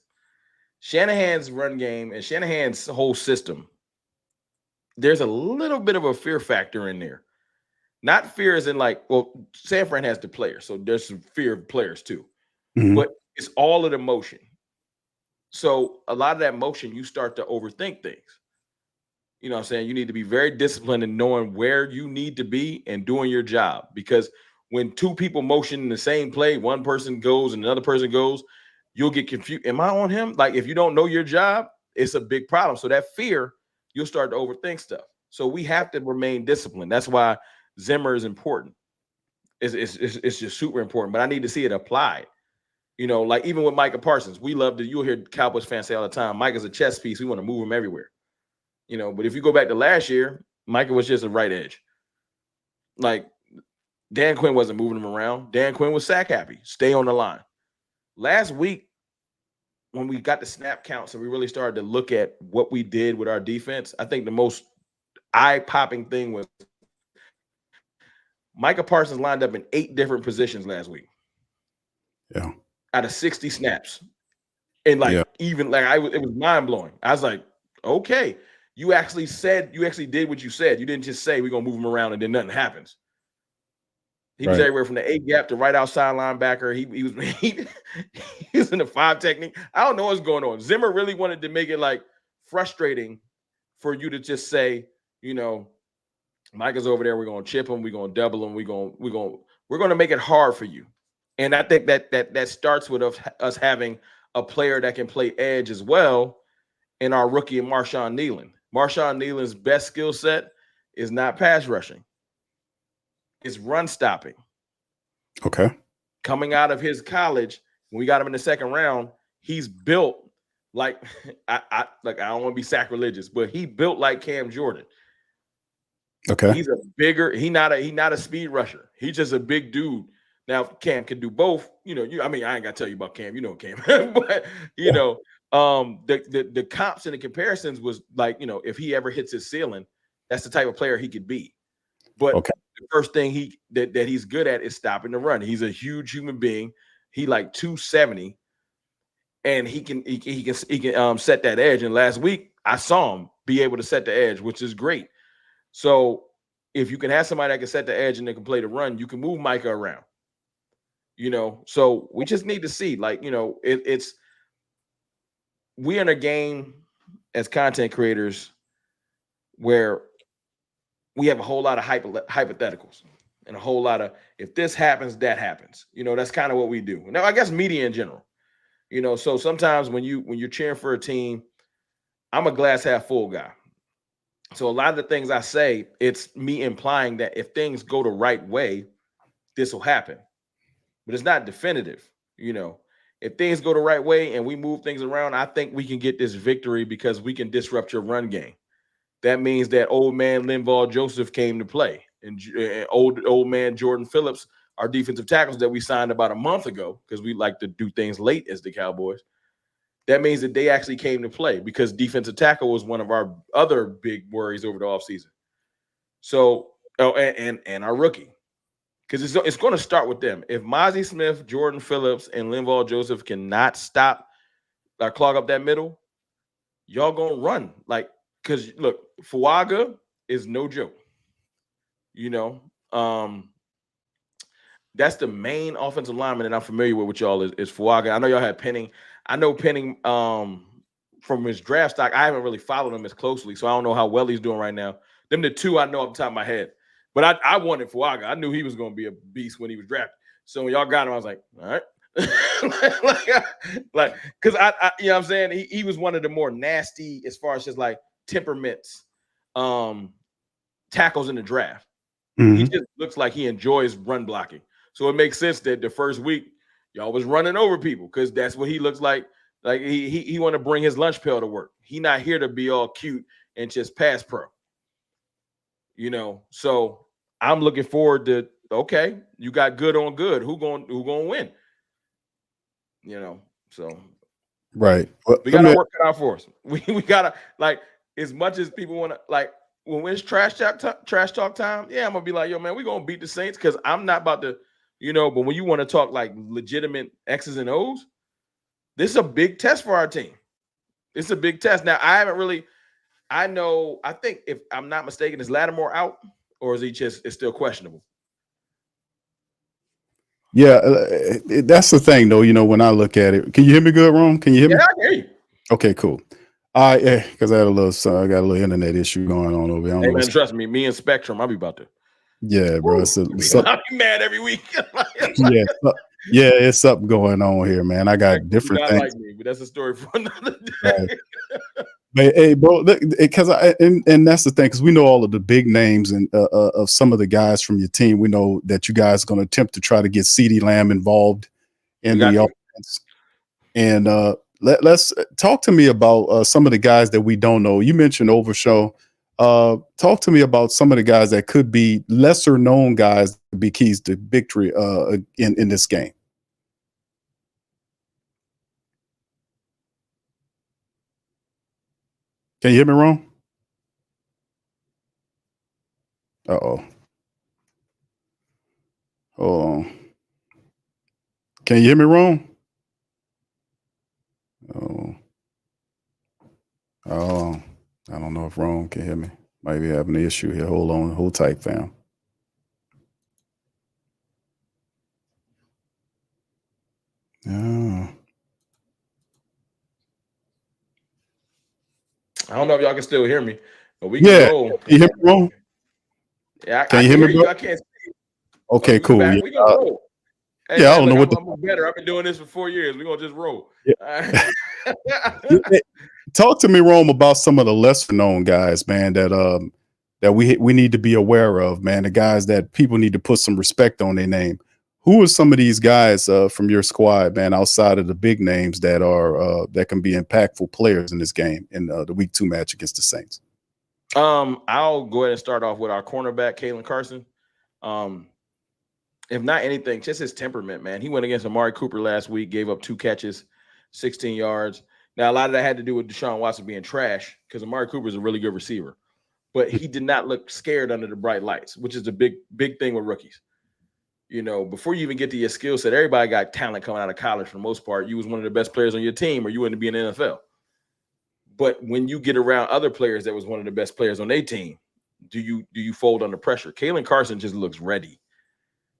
Shanahan's run game and Shanahan's whole system, there's a little bit of a fear factor in there. Not fear as in like, well, San Fran has the players, so there's some fear of players too. But it's all of the motion. So a lot of that motion, you start to overthink things. You know what I'm saying? You need to be very disciplined in knowing where you need to be and doing your job. Because when two people motion in the same play, one person goes and another person goes, you'll get confused. Am I on him? Like, if you don't know your job, it's a big problem. So that fear, you'll start to overthink stuff. So we have to remain disciplined. That's why Zimmer is important. It's just super important. But I need to see it applied. Like even with Micah Parsons, you'll hear Cowboys fans say all the time, Mike is a chess piece. We want to move him everywhere. But if you go back to last year, Micah was just a right edge. Like Dan Quinn wasn't moving him around. Dan Quinn was sack happy. Stay on the line. Last week, when we got the snap counts and we really started to look at what we did with our defense, I think the most eye-popping thing was Micah Parsons lined up in 8 different positions last week. Yeah. Out of 60 snaps. And it was mind-blowing. I was like, okay. You actually did what you said. You didn't just say we're gonna move him around and then nothing happens. He was everywhere from the A gap to right outside linebacker. He was in the 5 technique. I don't know what's going on. Zimmer really wanted to make it like frustrating for you to just say, Mike is over there. We're gonna chip him. We're gonna double him. We're gonna make it hard for you. And I think that starts with us having a player that can play edge as well. In our rookie, Marshawn Nealon. Marshawn Nealon's best skill set is not pass rushing. It's run stopping. Okay. Coming out of his college, when we got him in the second round, he's built like I don't want to be sacrilegious, but he built like Cam Jordan. Okay. He's he's not a speed rusher. He's just a big dude. Now Cam can do both. I ain't gotta tell you about Cam. Cam, but the comps and the comparisons was like, if he ever hits his ceiling, that's the type of player he could be. But the first thing that he's good at is stopping the run. He's a huge human being. He like 270, and he can set that edge. And last week I saw him be able to set the edge, which is great. So if you can have somebody that can set the edge and they can play the run, you can move Micah around. So we just need to see, it's we in a game as content creators where we have a whole lot of hypotheticals and a whole lot of if this happens, that happens. That's kind of what we do. Now, I guess media in general. So sometimes when you're cheering for a team, I'm a glass half full guy. So a lot of the things I say, it's me implying that if things go the right way, this will happen. But it's not definitive. If things go the right way and we move things around, I think we can get this victory because we can disrupt your run game. That means that old man Linval Joseph came to play, and old man Jordan Phillips, our defensive tackles that we signed about a month ago, because we like to do things late as the Cowboys. That means that they actually came to play because defensive tackle was one of our other big worries over the offseason. So, and our rookie, because it's going to start with them. If Mozzie Smith, Jordan Phillips, and Linval Joseph cannot stop or clog up that middle, y'all going to run. Because look, Fuaga is no joke. That's the main offensive lineman that I'm familiar with y'all is Fuaga. I know y'all had Penning. I know Penning from his draft stock. I haven't really followed him as closely, so I don't know how well he's doing right now. Them the two I know off the top of my head. But I wanted Fuaga. I knew he was going to be a beast when he was drafted. So when y'all got him, I was like, all right. Because I you know what I'm saying? He was one of the more nasty as far as just temperaments tackles in the draft. Mm-hmm. He just looks like he enjoys run blocking. So it makes sense that the first week y'all was running over people because that's what he looks like. Like he want to bring his lunch pail to work. He not here to be all cute and just pass pro. So I'm looking forward to, okay, you got good on good. Who going to win? So right. We got to work it out for us. We got to as much as people want to when it's trash talk time, yeah, I'm gonna be like, yo, man, we're gonna beat the Saints because I'm not about to, but when you want to talk legitimate X's and O's, this is a big test for our team. It's a big test. Now, I think if I'm not mistaken, is Lattimore out or is he it's still questionable? Yeah, that's the thing though, when I look at it. Can you hear me good, Ron? Can you hear me? Yeah, I can hear you. Okay, cool. Because I got a little internet issue going on over here. Hey man, trust me and Spectrum, I'll be about to. Yeah, bro. I'll be mad every week. It's something going on here, man. I got different things. Like me, but that's a story for another day. Right. But hey, bro, because and that's the thing, because we know all of the big names and of some of the guys from your team. We know that you guys are going to attempt to try to get CeeDee Lamb involved in the offense. And let's talk to me about some of the guys that we don't know. You mentioned Overshow. Talk to me about some of the guys that could be lesser known guys to be keys to victory in this game. Can you hear me, Ron? Uh-oh. Hold on. Can you hear me, Ron? Oh, I don't know if Ron can hear me. Might be having an issue here. Hold on. Hold tight, fam. Oh. I don't know if y'all can still hear me, but we can roll. Can you hear me, Ron? Yeah, can you hear me, bro? I can't see. Okay, cool. We can roll. Hey, I don't know what I'm better. I've been doing this for 4 years. We're gonna just roll. Yeah. Talk to me, Rome, about some of the lesser known guys, man, that we need to be aware of, man. The guys that people need to put some respect on their name. Who are some of these guys from your squad, man, outside of the big names that are that can be impactful players in this game in the Week 2 match against the Saints? I'll go ahead and start off with our cornerback, Kalen Carson. If not anything, just his temperament, man. He went against Amari Cooper last week, gave up 2 catches, 16 yards. Now, a lot of that had to do with Deshaun Watson being trash because Amari Cooper is a really good receiver. But he did not look scared under the bright lights, which is a big thing with rookies. Before you even get to your skill set, everybody got talent coming out of college for the most part. You was one of the best players on your team or you wouldn't be in the NFL. But when you get around other players that was one of the best players on their team, do you fold under pressure? Kalen Carson just looks ready.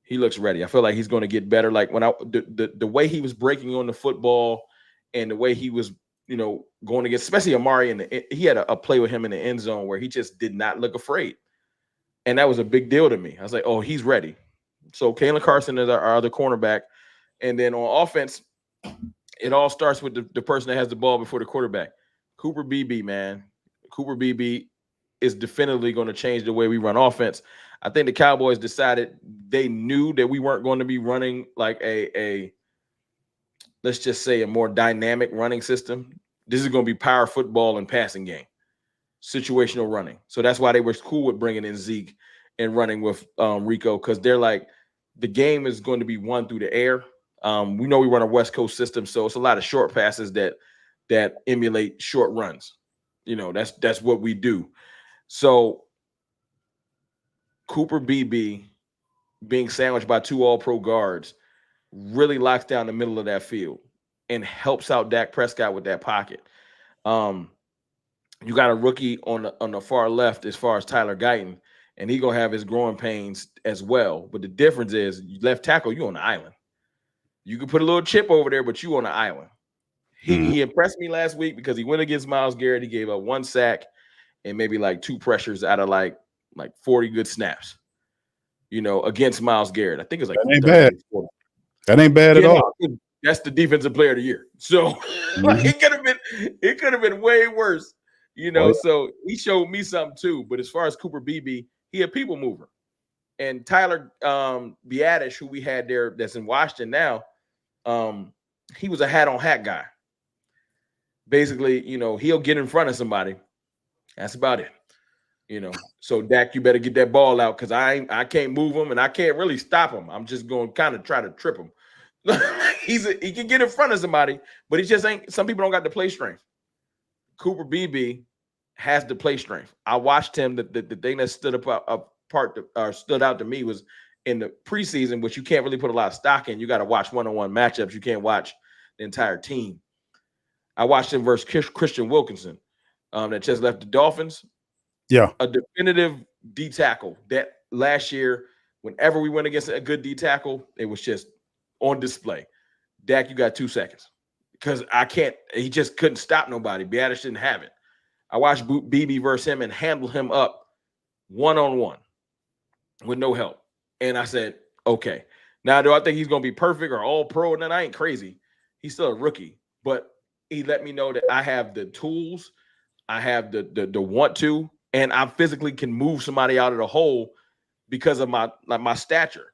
He looks ready. I feel like he's going to get better. Like when the way he was breaking on the football and the way he was going against, especially Amari, he had a play with him in the end zone where he just did not look afraid. And that was a big deal to me. I was like, oh, he's ready. So Kalen Carson is our other cornerback. And then on offense, it all starts with the person that has the ball before the quarterback. Cooper Beebe, man. Cooper Beebe is definitively going to change the way we run offense. I think the Cowboys decided they knew that we weren't going to be running like a let's just say a more dynamic running system. This is going to be power football and passing game, situational running. So that's why they were cool with bringing in Zeke and running with Rico, because they're like, the game is going to be won through the air. We know we run a West Coast system, so it's a lot of short passes that emulate short runs. That's what we do. So Cooper Beebe being sandwiched by 2 all-pro guards really locks down the middle of that field and helps out Dak Prescott with that pocket. You got a rookie on the far left as far as Tyler Guyton, and he's going to have his growing pains as well. But the difference is, left tackle, you on the island. You can put a little chip over there, but you on the island. He impressed me last week because he went against Myles Garrett. He gave up 1 sack and maybe like 2 pressures out of like 40 good snaps, against Myles Garrett. I think it's like that ain't bad. That ain't bad at all. That's the defensive player of the year. So it could have been way worse, So he showed me something too. But as far as Cooper Beebe, he a people mover. And Tyler Biadasz, who we had there that's in Washington now, he was a hat-on-hat guy. Basically, he'll get in front of somebody. That's about it. So Dak, you better get that ball out, because I can't move him and I can't really stop him. I'm just going to kind of try to trip him. He can get in front of somebody, but he just ain't. Some people don't got the play strength. Cooper Beebe has the play strength. I watched him. The thing that stood out to me was in the preseason, which you can't really put a lot of stock in. You got to watch one-on-one matchups. You can't watch the entire team. I watched him versus Christian Wilkinson, that just left the Dolphins. Yeah, a definitive D tackle that last year, whenever we went against a good D tackle, it was just on display. Dak, you got 2 seconds, because he just couldn't stop nobody. Biadasz didn't have it. I watched Beebe versus him and handle him up one-on-one with no help. And I said, okay. Now, do I think he's going to be perfect or all pro? And then I ain't crazy. He's still a rookie, but he let me know that I have the tools. I have the want to, and I physically can move somebody out of the hole because of my stature.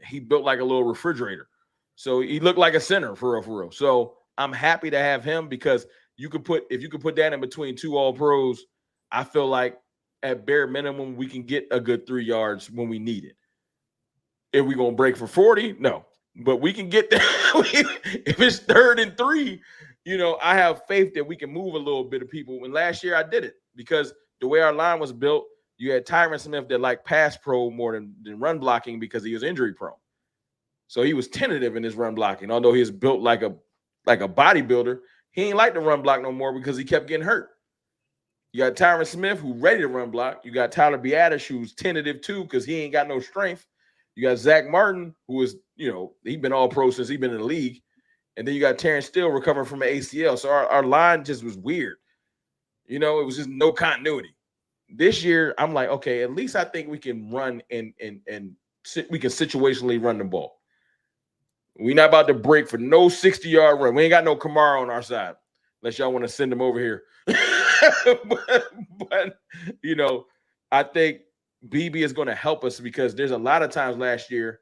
He built like a little refrigerator. So he looked like a center for real. So I'm happy to have him, because if you could put that in between 2 all pros, I feel like at bare minimum, we can get a good 3 yards when we need it. If we're going to break for 40, no, but we can get there. If it's 3rd and 3, I have faith that we can move a little bit of people. And last year I did it, because the way our line was built, you had Tyron Smith that liked pass pro more than run blocking, because he was injury prone. So he was tentative in his run blocking. Although he was built like a bodybuilder, he ain't like to run block no more because he kept getting hurt. You got Tyron Smith, who's ready to run block. You got Tyler Biadasz, who's tentative too, because he ain't got no strength. You got Zach Martin, who is, he's been all pro since he's been in the league. And then you got Terrence Steele recovering from an ACL. So our line just was weird. It was just no continuity. This year, I'm like, okay, at least I think we can run and we can situationally run the ball. We're not about to break for no 60-yard run. We ain't got no Kamara on our side, unless y'all want to send him over here. but I think BB is going to help us, because there's a lot of times last year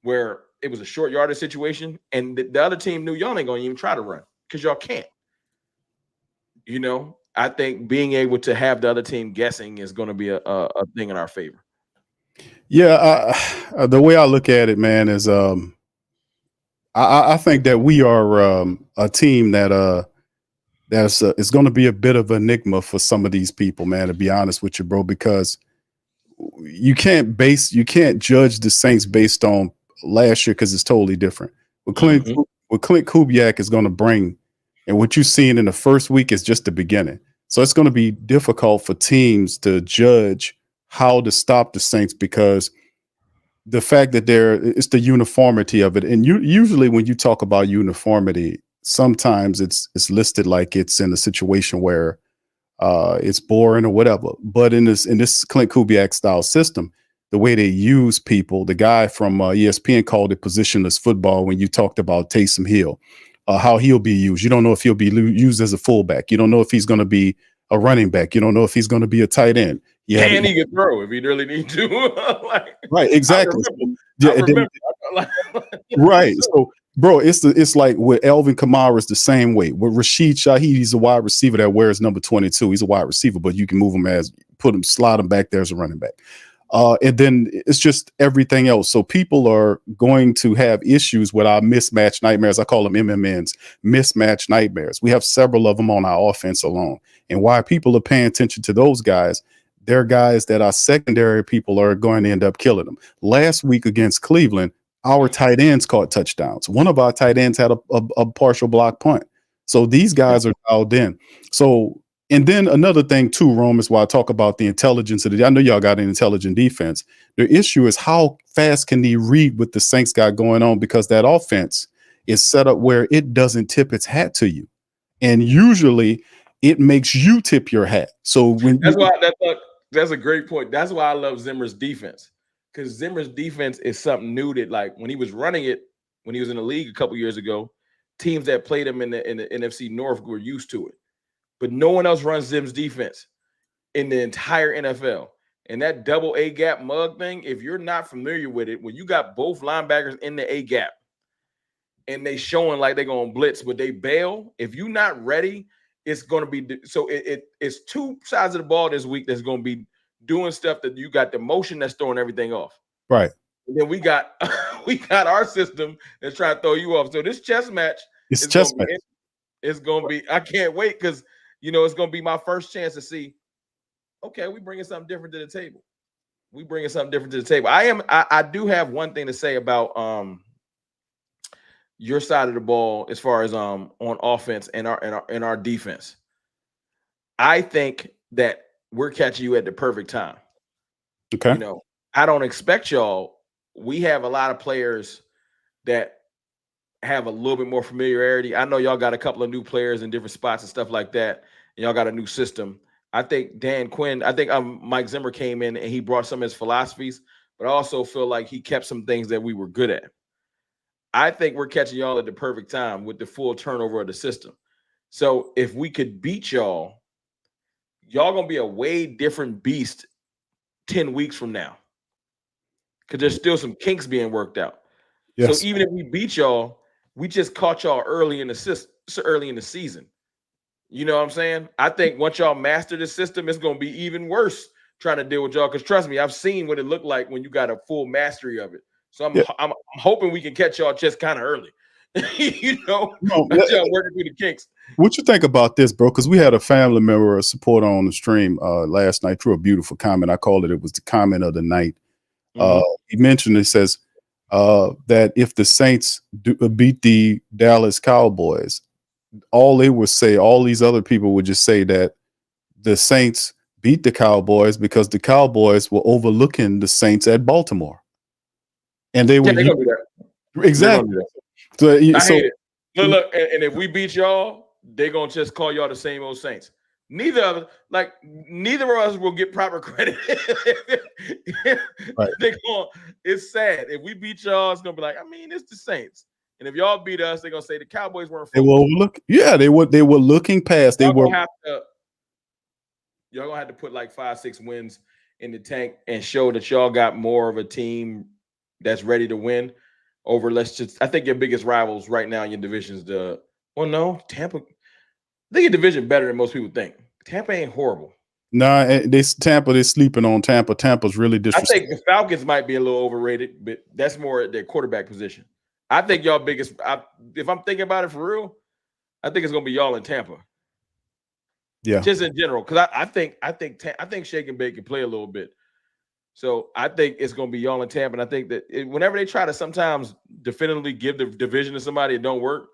where it was a short yardage situation, and the other team knew y'all ain't going to even try to run, because y'all can't. I think being able to have the other team guessing is going to be a thing in our favor. Yeah, the way I look at it, man, is I think that we are a team that is going to be a bit of an enigma for some of these people, man, to be honest with you, bro, because you can't judge the Saints based on last year, because it's totally different. What Clint Kubiak is going to bring, and what you've seen in the first week, is just the beginning. So it's going to be difficult for teams to judge how to stop the Saints, because the fact that it's the uniformity of it. And usually when you talk about uniformity, sometimes it's listed like it's in a situation where it's boring or whatever. But in this Clint Kubiak style system, the way they use people, the guy from ESPN called it positionless football when you talked about Taysom Hill, how he'll be used. You don't know if he'll be used as a fullback. You don't know if he's going to be a running back. You don't know if he's going to be a tight end. And he can throw if he really need to. Like, right, exactly. I remember. Right. So, bro, it's like with Alvin Kamara is the same way. With Rashid Shaheed, he's a wide receiver that wears number 22. He's a wide receiver, but you can move him slide him back there as a running back. And then it's just everything else. So people are going to have issues with our mismatch nightmares. I call them MMNs, mismatch nightmares. We have several of them on our offense alone. And why people are paying attention to those guys, they're guys that our secondary people are going to end up killing them. Last week against Cleveland, our tight ends caught touchdowns. One of our tight ends had a partial block punt. So these guys are dialed in. So, and then another thing too, Rome, is why I talk about the intelligence of I know y'all got an intelligent defense. The issue is how fast can they read what the Saints got going on, because that offense is set up where it doesn't tip its hat to you. And usually it makes you tip your hat. So when that's a great point. That's why I love Zimmer's defense. Because Zimmer's defense is something new that, like, when he was running it, when he was in the league a couple years ago, teams that played him in the NFC North were used to it. But no one else runs Zim's defense in the entire NFL. And that double A gap mug thing, if you're not familiar with it, when you got both linebackers in the A gap and they showing like they're going to blitz, but they bail, if you're not ready, it's going to be – so it's two sides of the ball this week that's going to be doing stuff that you got the motion that's throwing everything off. Right. And then we got our system that's trying to throw you off. So this chess match it's going to be – I can't wait because – it's going to be my first chance to see, okay, we bringing something different to the table. I do have one thing to say about your side of the ball as far as on offense and our defense. I think that we're catching you at the perfect time. Okay. I don't expect y'all. We have a lot of players that have a little bit more familiarity. I know y'all got a couple of new players in different spots and stuff like that. And y'all got a new system. I think Dan Quinn, Mike Zimmer came in and he brought some of his philosophies, but I also feel like he kept some things that we were good at. I think we're catching y'all at the perfect time with the full turnover of the system. So if we could beat y'all going to be a way different beast 10 weeks from now, because there's still some kinks being worked out. Yes. So even if we beat y'all, we just caught y'all early in the season. You know what I'm saying? I think once y'all master the system, it's going to be even worse trying to deal with y'all. Because trust me, I've seen what it looked like when you got a full mastery of it. So I'm hoping we can catch y'all just kind of early. Y'all working through the kinks. What you think about this, bro? Because we had a family member, a supporter on the stream last night, threw a beautiful comment. I called it was the comment of the night. He mentioned, it says that if the Saints beat the Dallas Cowboys, all they would say, all these other people would just say that the Saints beat the Cowboys because the Cowboys were overlooking the Saints at Baltimore. And they would do that. Exactly. So I hate it. Look, and if we beat y'all, they're gonna just call y'all the same old Saints. Neither of us will get proper credit. Right. It's sad. If we beat y'all, it's gonna be like, it's the Saints. And if y'all beat us, they're gonna say the Cowboys weren't. They will look. Yeah, they were looking past. Y'all gonna have to put like 5-6 wins in the tank and show that y'all got more of a team that's ready to win. Over, I think your biggest rivals right now in your division is Tampa. I think your division better than most people think. Tampa ain't horrible. Nah, they're sleeping on Tampa. Tampa's really disrespectful. I think the Falcons might be a little overrated, but that's more at their quarterback position. I think y'all biggest. If I'm thinking about it for real, I think it's gonna be y'all in Tampa. Yeah, just in general, because I think Shake and Bake can play a little bit. So I think it's gonna be y'all in Tampa, and I think that whenever they try to sometimes definitively give the division to somebody, it don't work.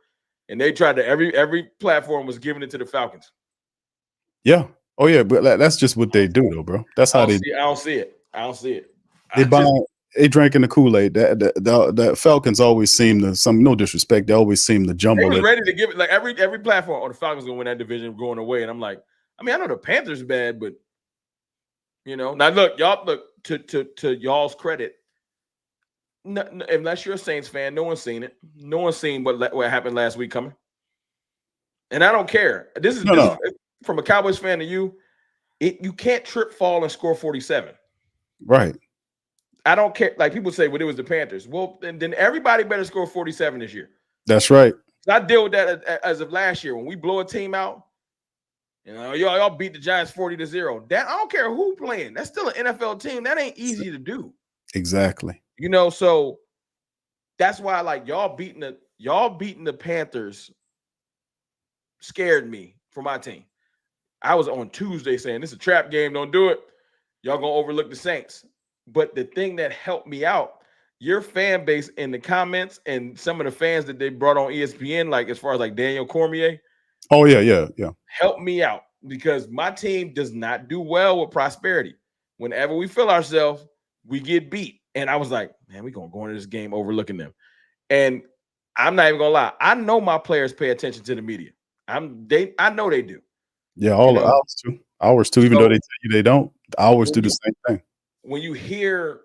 And they tried to every platform was giving it to the Falcons. Yeah. Oh yeah, but that's just what they do, though, bro. That's how they. I don't see it. They they drinking the Kool-Aid. The Falcons always seem to, no disrespect, they always seem to jumble They was it. ready to give it, like every platform. Oh, the Falcons gonna win that division going away, and I'm like, I mean, I know the Panthers bad, but now look, y'all to y'all's credit. No, unless you're a Saints fan, no one's seen it. No one's seen what happened last week coming. And I don't care. This is from a Cowboys fan to you. You can't trip, fall, and score 47. Right. I don't care. Like people say, well, it was the Panthers. Well, then everybody better score 47 this year. That's right. I deal with that as of last year when we blow a team out. Y'all beat the Giants 40-0. That I don't care who playing. That's still an NFL team. That ain't easy to do. Exactly. So that's why like y'all beating the Panthers scared me for my team. I was on Tuesday saying this is a trap game, don't do it. Y'all gonna overlook the Saints. But the thing that helped me out, your fan base in the comments and some of the fans that they brought on ESPN, like as far as like Daniel Cormier. Oh yeah. Helped me out because my team does not do well with prosperity. Whenever we feel ourselves, we get beat. And I was like, man, we're going to go into this game overlooking them. And I'm not even going to lie. I know my players pay attention to the media. I know they do. Yeah, ours too. Ours too, even though they tell you they don't. Ours do the same thing. When you hear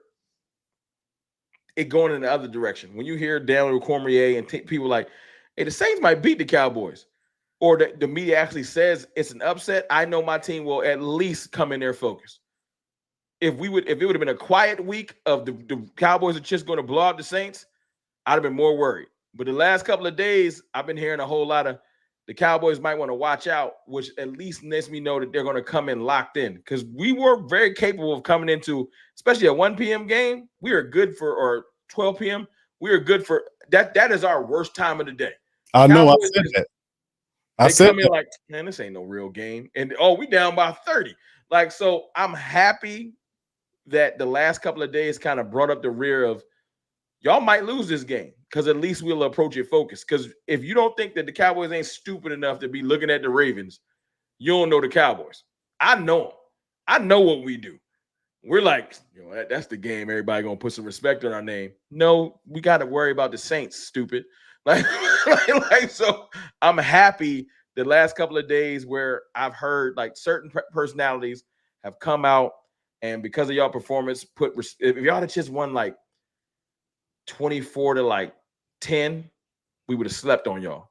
it going in the other direction, when you hear Daniel Cormier and people like, hey, the Saints might beat the Cowboys, or the media actually says it's an upset, I know my team will at least come in there focused. If it would have been a quiet week of the Cowboys are just going to blow out the Saints, I'd have been more worried. But the last couple of days, I've been hearing a whole lot of the Cowboys might want to watch out, which at least lets me know that they're going to come in locked in. Because we were very capable of coming into, especially a 1 p.m. game, we are good for, or 12 p.m., we are good for, that is our worst time of the day. I know, I said that. They come in like, man, this ain't no real game. And, we down by 30. Like, so I'm happy that the last couple of days kind of brought up the rear of y'all might lose this game because at least we'll approach it focused. Because if you don't think that the Cowboys ain't stupid enough to be looking at the Ravens, you don't know the Cowboys. I know them. I know what we do. We're like, that's the game. Everybody going to put some respect on our name. No, we got to worry about the Saints, stupid. So I'm happy the last couple of days where I've heard like certain personalities have come out and because of y'all performance, if y'all had just won like 24-10, we would have slept on y'all.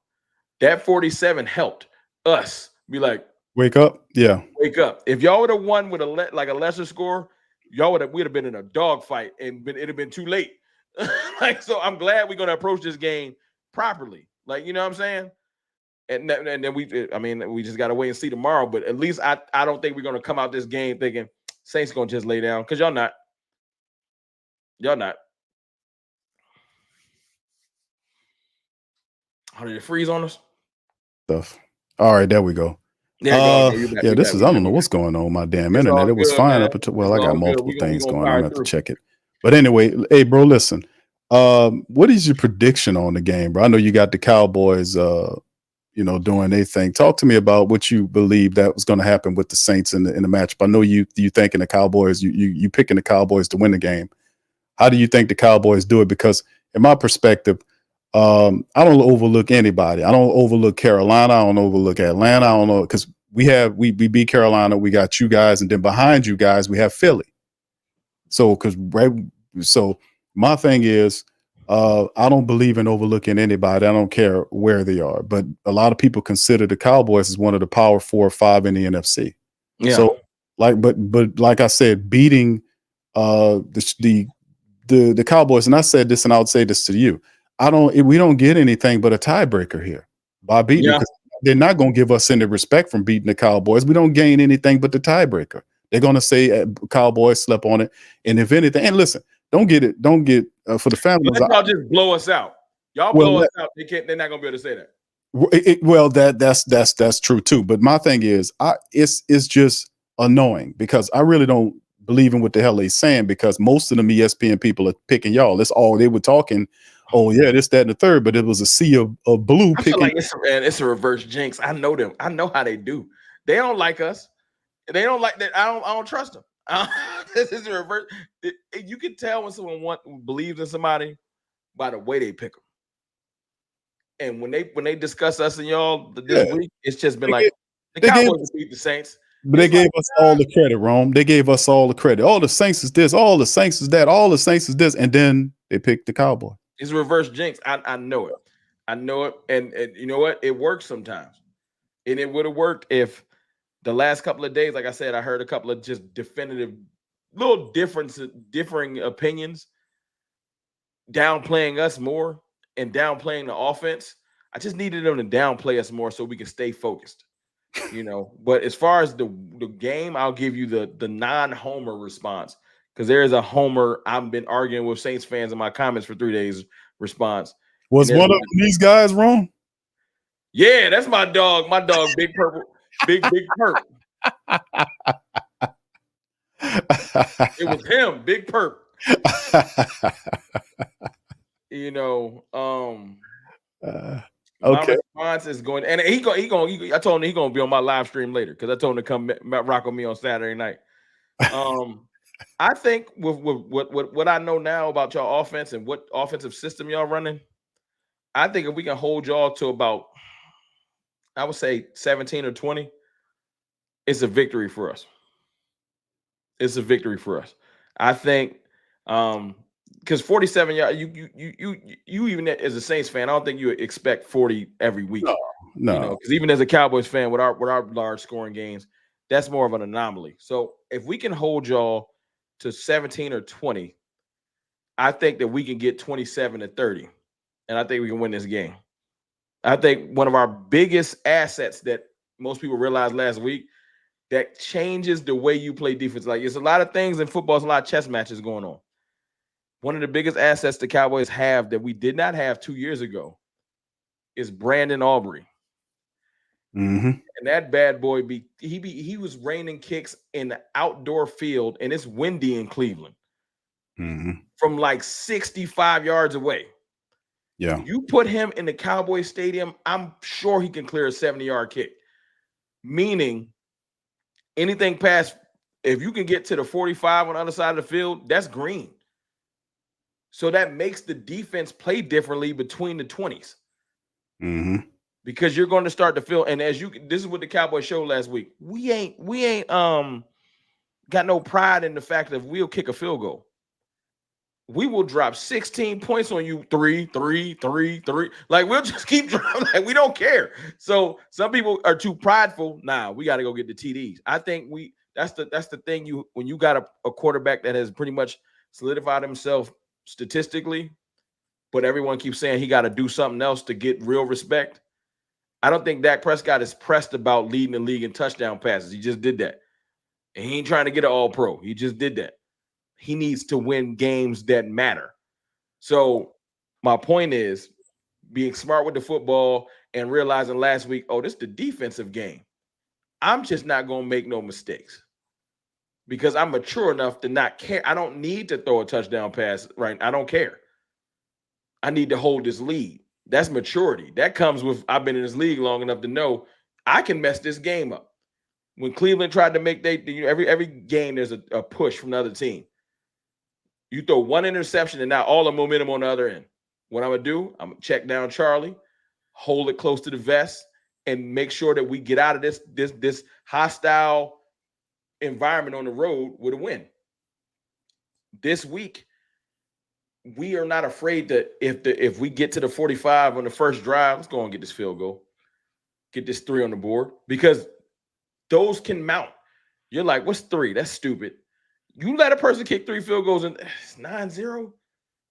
That 47 helped us be like, wake up. Yeah. Wake up. If y'all would have won with a lesser score, we'd have been in a dogfight and it'd have been too late. So I'm glad we're going to approach this game properly. Like, you know what I'm saying? And then we just got to wait and see tomorrow. But at least I don't think we're going to come out this game thinking Saints going to just lay down because y'all not. How did it freeze on us? Stuff. All right, there we go. I don't know what's going on with my damn internet. It was fine up until, I got multiple things going on. I have to check it. But anyway, hey, bro, listen. What is your prediction on the game, bro? I know you got the Cowboys, doing their thing. Talk to me about what you believe that was going to happen with the Saints in the matchup. I know you thinking the Cowboys, you picking the Cowboys to win the game. How do you think the Cowboys do it? Because in my perspective, I don't overlook anybody. I don't overlook Carolina. I don't overlook Atlanta. I don't know because we beat Carolina. We got you guys, and then behind you guys we have Philly. So my thing is, I don't believe in overlooking anybody. I don't care where they are, but a lot of people consider the Cowboys as one of the power 4 or 5 in the NFC. Yeah. So but like I said, beating the Cowboys, and I said this, and I would say this to you. We don't get anything but a tiebreaker here by beating them, 'cause they're not going to give us any respect from beating the Cowboys. We don't gain anything but the tiebreaker. They're going to say Cowboys slept on it. And if anything, and listen, don't get for the family. Y'all just blow us out. Y'all blow us out. They're not going to be able to say that. That's true too. But my thing is, it's just annoying because I really don't believe in what the hell they're saying because most of them ESPN people are picking y'all. That's all they were talking. Oh yeah, this, that, and the third, but it was a sea of blue. I feel like it's a reverse jinx. I know them. I know how they do. They don't like us. They don't like that. I don't trust them. This is a reverse. You can tell when someone believes in somebody by the way they pick them. And when they discuss us and y'all this week, it's just been like the Cowboys beat the Saints. But they gave us all the credit, Rome. They gave us all the credit. All the Saints is this, all the Saints is that, all the Saints is this, and then they picked the Cowboy. It's reverse jinx. I know it. I know it. And you know what? It works sometimes. And it would have worked if the last couple of days, like I said, I heard a couple of just definitive, little differing opinions, downplaying us more and downplaying the offense. I just needed them to downplay us more so we can stay focused. But as far as the game, I'll give you the non-homer response, because there is a homer I've been arguing with Saints fans in my comments for 3 days response. Was one of these guys wrong? Yeah, that's my dog. My dog, Big Purple, Big Perp. It was him, Big Perp. My response is going, and I told him he's gonna be on my live stream later, because I told him to come rock with me on Saturday night. I think with what I know now about y'all offense and what offensive system y'all running, I think if we can hold y'all to about, I would say 17 or 20, it's a victory for us. It's a victory for us. I think because 47 yards, you even as a Saints fan, I don't think you expect 40 every week. No. Because even as a Cowboys fan, with our large scoring games, that's more of an anomaly. So if we can hold y'all to 17 or 20, I think that we can get 27 to 30, and I think we can win this game. I think one of our biggest assets that most people realized last week, that changes the way you play defense. Like, there's a lot of things in football, there's a lot of chess matches going on. One of the biggest assets the Cowboys have that we did not have 2 years ago is Brandon Aubrey. Mm-hmm. And that bad boy, he was raining kicks in the outdoor field, and it's windy in Cleveland. Mm-hmm. From like 65 yards away. Yeah. You put him in the Cowboys stadium, I'm sure he can clear a 70-yard kick. Meaning, anything past, if you can get to the 45 on the other side of the field, that's green. So that makes the defense play differently between the 20s. Mm-hmm. Because you're going to start to feel, and this is what the Cowboys showed last week. We ain't got no pride in the fact that we'll kick a field goal. We will drop 16 points on you, 3. Like, we'll just keep dropping. Like, we don't care. So some people are too prideful. Nah, we got to go get the TDs. I think that's the thing. When you got a quarterback that has pretty much solidified himself statistically, but everyone keeps saying he got to do something else to get real respect. I don't think Dak Prescott is pressed about leading the league in touchdown passes. He just did that. And he ain't trying to get an all-pro. He just did that. He needs to win games that matter. So my point is being smart with the football and realizing last week, this is the defensive game. I'm just not going to make no mistakes because I'm mature enough to not care. I don't need to throw a touchdown pass, right? I don't care. I need to hold this lead. That's maturity. That comes with, I've been in this league long enough to know I can mess this game up. When Cleveland tried to make every game, there's a push from the other team. You throw one interception and now all the momentum on the other end. What I'm going to do, I'm going to check down Charlie, hold it close to the vest, and make sure that we get out of this hostile environment on the road with a win. This week, we are not afraid that if we get to the 45 on the first drive, let's go and get this field goal, get this 3 on the board, because those can mount. You're like, what's 3? That's stupid. You let a person kick 3 field goals and it's 9-0.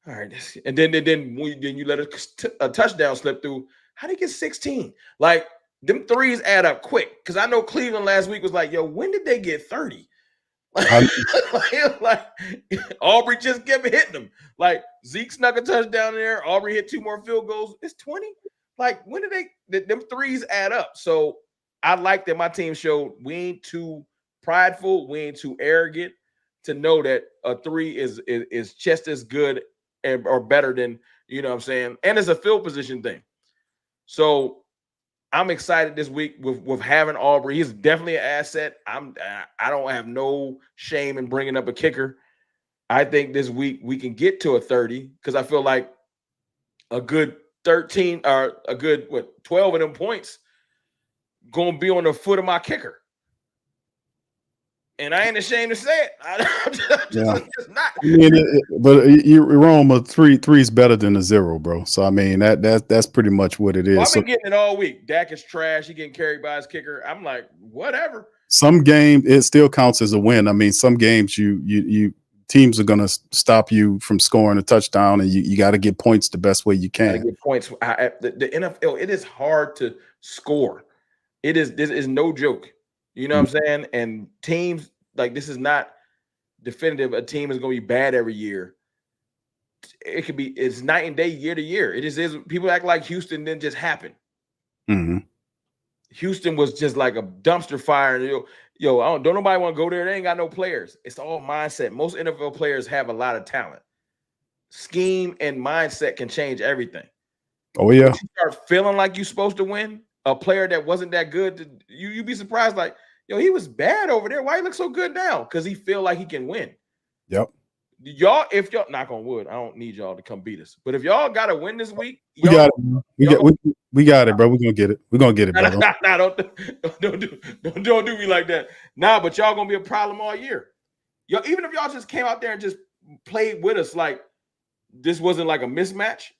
All right. And then you let a touchdown slip through. How do you get 16? Like, them threes add up quick. Because I know Cleveland last week was like, yo, when did they get 30? Like Aubrey just kept hitting them. Like, Zeke snuck a touchdown in there. Aubrey hit 2 more field goals. It's 20. Like, when did them threes add up? So I like that my team showed we ain't too prideful. We ain't too arrogant to know that a 3 is just as good or better than, you know what I'm saying? And it's a field position thing. So I'm excited this week with having Aubrey. He's definitely an asset. I don't have no shame in bringing up a kicker. I think this week we can get to a 30 because I feel like a good 13 or a good 12 of them points gonna be on the foot of my kicker. And I ain't ashamed to say it. I'm just not. I mean, but you're wrong. A three is better than a 0, bro. So I mean that's pretty much what it is. Well, I've been getting it all week. Dak is trash. He getting carried by his kicker. I'm like, whatever. Some games it still counts as a win. I mean, some games you teams are gonna stop you from scoring a touchdown, and you got to get points the best way you can. Get points. The NFL, it is hard to score. This is no joke. You know what I'm saying? And teams, like, this is not definitive. A team is going to be bad every year. It's night and day, year to year. It is. People act like Houston didn't just happen. Mm-hmm. Houston was just like a dumpster fire. Don't nobody want to go there. They ain't got no players. It's all mindset. Most NFL players have a lot of talent. Scheme and mindset can change everything. Oh, yeah. Once you start feeling like you're supposed to win, a player that wasn't that good, you'd be surprised, like, he was bad over there. Why he look so good now? Because he feel like he can win. Yep. If y'all knock on wood, I don't need y'all to come beat us. But if y'all got to win this week, we got it. We got it, bro. We're gonna get it. We're gonna get it, brother. Don't do me like that. Nah, but y'all gonna be a problem all year. Even if y'all just came out there and just played with us, like this wasn't like a mismatch.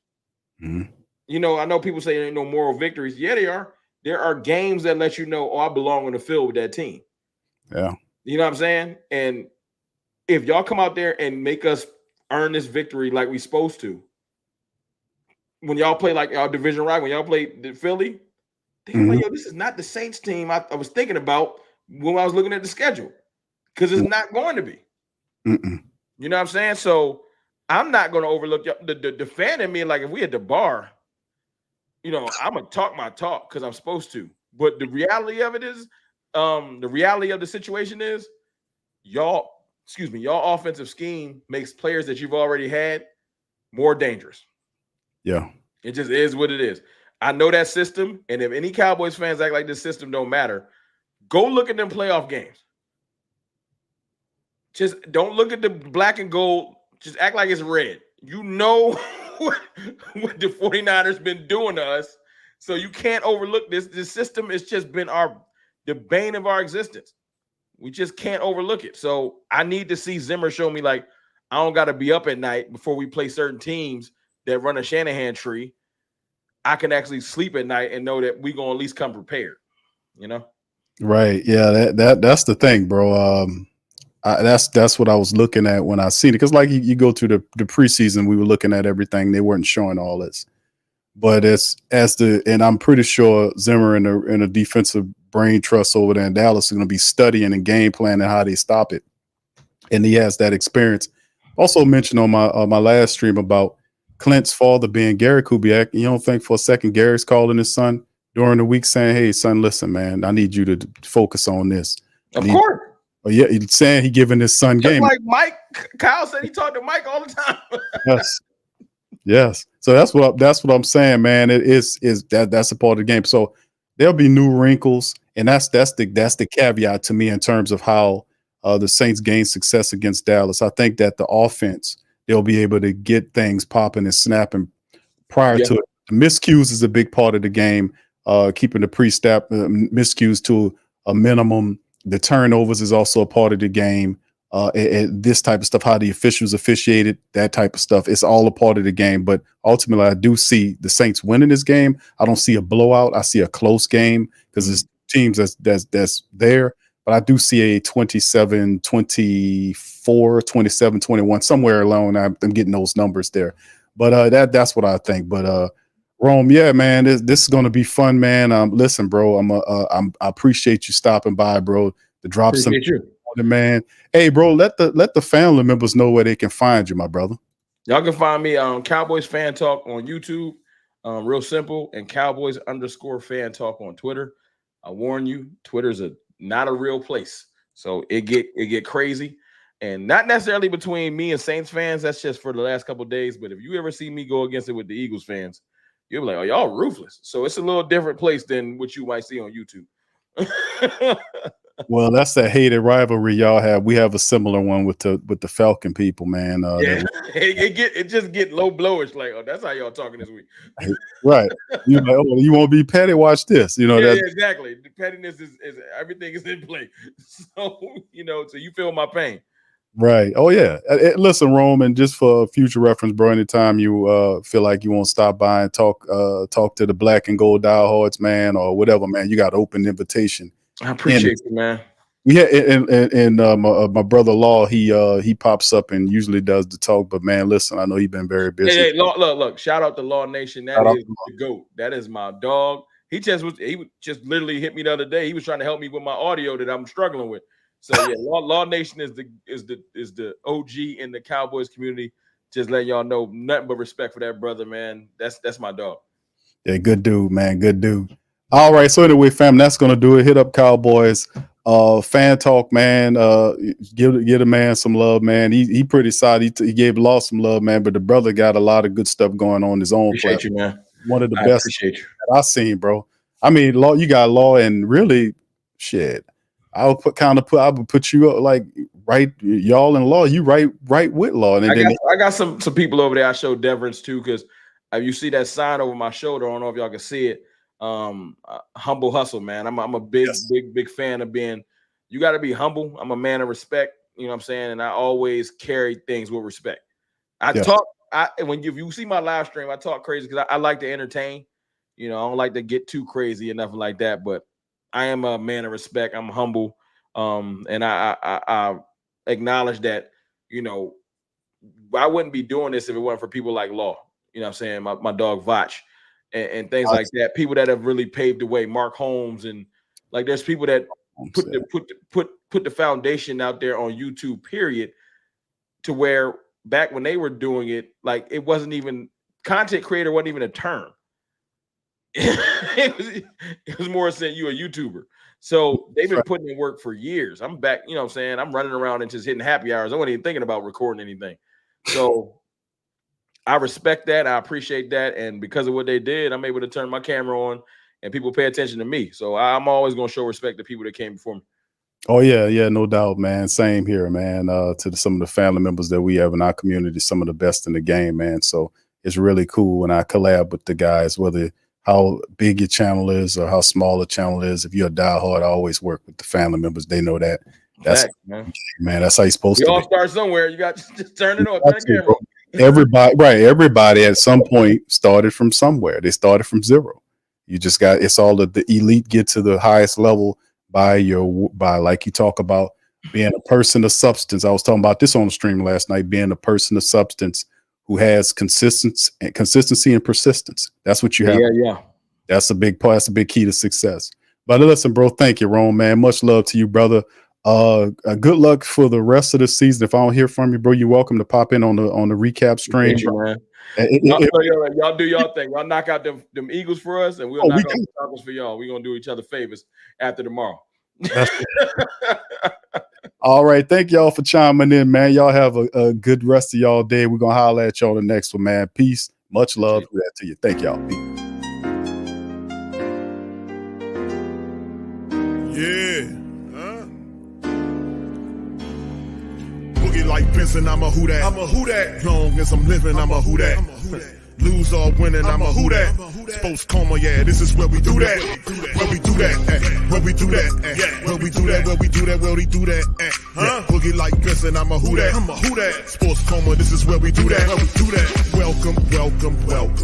Mm-hmm. I know people say there ain't no moral victories. Yeah, they are. There are games that let you know, I belong on the field with that team. Yeah. You know what I'm saying? And if y'all come out there and make us earn this victory like we supposed to, when y'all play like our division rival, when y'all play the Philly, they're like, this is not the Saints team I was thinking about when I was looking at the schedule. Because it's not going to be. Mm-mm. You know what I'm saying? So I'm not going to overlook the fan in me. Like, if we at the bar, I'm gonna talk my talk because I'm supposed to. But the reality of it is, the reality of the situation is, y'all offensive scheme makes players that you've already had more dangerous. Yeah. It just is what it is. I know that system, and if any Cowboys fans act like this system don't matter, go look at them playoff games. Just don't look at the black and gold. Just act like it's red. What the 49ers been doing to us. So you can't overlook this. This system has just been the bane of our existence. We just can't overlook it. So I need to see Zimmer show me, like, I don't got to be up at night before we play certain teams that run a Shanahan tree. I can actually sleep at night and know that we're going to at least come prepared, Right. Yeah, that's the thing, bro. That's what I was looking at when I seen it. Because like you go to the preseason, we were looking at everything. They weren't showing all this. But and I'm pretty sure Zimmer and a defensive brain trust over there in Dallas are going to be studying and game planning how they stop it. And he has that experience. Also mentioned on my last stream about Clint's father being Gary Kubiak. You don't think for a second Gary's calling his son during the week saying, "Hey, son, listen, man, I need you to focus on this." Of course. Oh yeah, he's saying he giving his son Just game. Like Kyle said he talked to Mike all the time. Yes. So that's what I'm saying, man. That's a part of the game. So there'll be new wrinkles, and that's the caveat to me in terms of how the Saints gain success against Dallas. I think that the offense, they'll be able to get things popping and snapping prior to it. The miscues is a big part of the game. Keeping the pre-snap miscues to a minimum. The turnovers is also a part of the game. This type of stuff, how the officials officiated, that type of stuff, it's all a part of the game. But ultimately, I do see the Saints winning this game. I don't see a blowout. I see a close game because it's teams that's there. But I do see a 27-24, 27-21, somewhere along. I'm getting those numbers there. But that's what I think. But Rome, yeah, man, this is going to be fun, man. Listen, bro, I appreciate you stopping by, bro. To drop some, man. Hey, bro, let the family members know where they can find you, my brother. Y'all can find me on Cowboys Fan Talk on YouTube, real simple, and Cowboys_Fan Talk on Twitter. I warn you, Twitter's not a real place, so it get crazy, and not necessarily between me and Saints fans. That's just for the last couple of days. But if you ever see me go against it with the Eagles fans, you'll be like, oh, y'all ruthless. So it's a little different place than what you might see on YouTube. Well, that's that hated rivalry y'all have. We have a similar one with the Falcon people, man. It just get low blowish. Like, oh, that's how y'all talking this week, right? You like, oh, you won't be petty? Watch this. You know yeah, exactly. The pettiness is everything is in play. So so you feel my pain, right? Oh yeah. Listen, Roman, just for future reference, bro. Anytime you feel like you want to stop by and talk to the black and gold diehards, man, or whatever, man, you got open invitation. I appreciate you, man. Yeah, and my brother Law, he pops up and usually does the talk. But man, listen, I know he's been very busy. Hey, look! Shout out to Law Nation. That is the GOAT. That is my dog. He just literally hit me the other day. He was trying to help me with my audio that I'm struggling with. So yeah, Law Nation is the OG in the Cowboys community. Just letting y'all know, nothing but respect for that brother, man. That's my dog. Yeah, good dude, man. Good dude. All right, so anyway, fam, that's gonna do it. Hit up Cowboys Fan Talk, man. Give a man some love, man. He pretty solid. He gave Law some love, man. But the brother got a lot of good stuff going on his own. Appreciate you, man. One of the best appreciate you. that I've seen, bro. I mean, Law, you got Law, and really, shit. I would put you up like right, y'all in Law. You right with Law, and I got some people over there. I show deference too, because you see that sign over my shoulder. I don't know if y'all can see it. Humble hustle, man. I'm a big fan of being. You got to be humble. I'm a man of respect. You know what I'm saying? And I always carry things with respect. When you see my live stream, I talk crazy because I like to entertain. I don't like to get too crazy or nothing like that. But I am a man of respect. I'm humble, and I acknowledge that. I wouldn't be doing this if it wasn't for people like Law. You know what I'm saying? My dog Vach. And things like that, people that have really paved the way, Mark Holmes, and like there's people that put the foundation out there on YouTube, period, to where back when they were doing it, like it wasn't even content creator wasn't even a term. it was more saying you a YouTuber. So they've been putting in work for years. I'm back, you know what I'm saying? I'm running around and just hitting happy hours. I wasn't even thinking about recording anything. So I respect that. I appreciate that. And because of what they did, I'm able to turn my camera on and people pay attention to me. So I'm always going to show respect to people that came before me. Oh, yeah, no doubt, man. Same here, man. To some of the family members that we have in our community, some of the best in the game, man. So it's really cool when I collab with the guys, whether how big your channel is or how small the channel is. If you're a diehard, I always work with the family members. They know that. That's man. That's how you're supposed to. We all start somewhere. You got to just turn it on. Turn the camera on. Everybody at some point started from somewhere. They started from zero. You just got, it's all of the elite get to the highest level by like you talk about being a person of substance. I was talking about this on the stream last night, being a person of substance who has consistency and persistence. That's what you have. Yeah. That's a big part. That's a big key to success. But listen, bro, thank you, Rome, man. Much love to you, brother. Good luck for the rest of the season. If I don't hear from you, bro, you're welcome to pop in on the recap stream. Man. Y'all do y'all thing. Y'all knock out them Eagles for us, and we'll knock out the Cowboys for y'all. We're gonna do each other favors after tomorrow. All right, thank y'all for chiming in, man. Y'all have a good rest of y'all day. We're gonna holler at y'all the next one, man. Peace, much love to you. Thank y'all. Peace. Yeah. Like Benson, I'm a who that. Long as I'm living, I'm a who that. Lose or winning, I'm a who that. Sports Coma, yeah, this is where we do that. Where we do that, where we do that, where we do that, where we do that, where we do that. Boogie like Benson, I'm a who that. Sports Coma, this is where we do that. Where we do that. Welcome.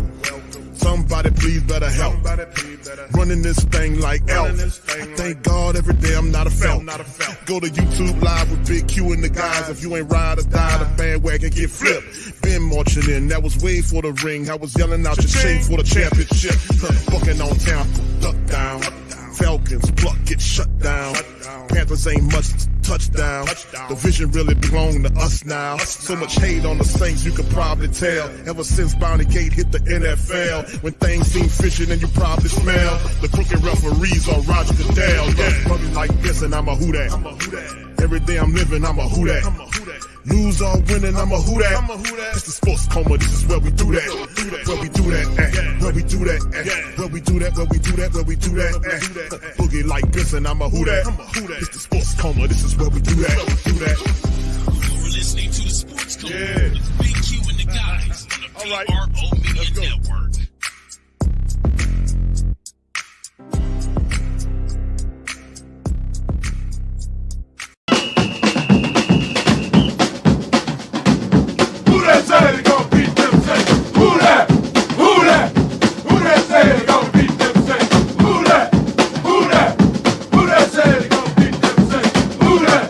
Somebody please better help. Running this thing like Elf. I thank God every day I'm not a felt. Go to YouTube Live with Big Q and the guys. If you ain't ride or die, the bandwagon get flipped. Been marching in, that was way for the ring. I was yelling out your shame for the championship. Bucking on Tampa, duck down. Falcons, pluck, get shut down. Panthers ain't much touchdown. The vision really belong to us now. So much hate on the Saints, you could probably tell. Ever since Bounty Gate hit the NFL, when things seem fishy and you probably smell the crooked referees on Roger Goodell. Yeah, probably like this, and I'm a who that. Every day I'm living, I'm a who that. Lose or winning, I'm a who that. This is Sports Coma, this is where we do that. Where we do that, where we do do that. Where we do that, where we do that, where we do that. Boogie like this and I'm a who that. It's the Sports Coma, this is where we do that. You're listening to the Sports Coma with Big Q and the guys on the PRO Media Network. Who that say they gon' beat them Saints? Who that? Who that? Who that say they gon' beat them Saints? Who that? Who that? Who that say they gon' beat them Saints? Who that?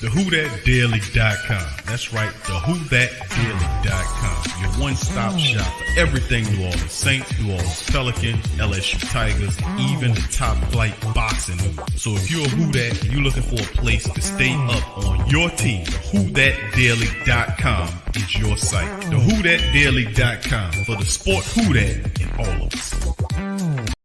TheWhoThatDaily.com. That's right, TheWhoThatDaily.com. Your one-stop shop for everything New Orleans Saints, New Orleans Pelicans, LSU Tigers, even the top flight boxing news. So if you're a Who That and you're looking for a place to stay up on your team, TheWhoThatDaily.com is your site. TheWhoThatDaily.com for the sport Who That in all of us.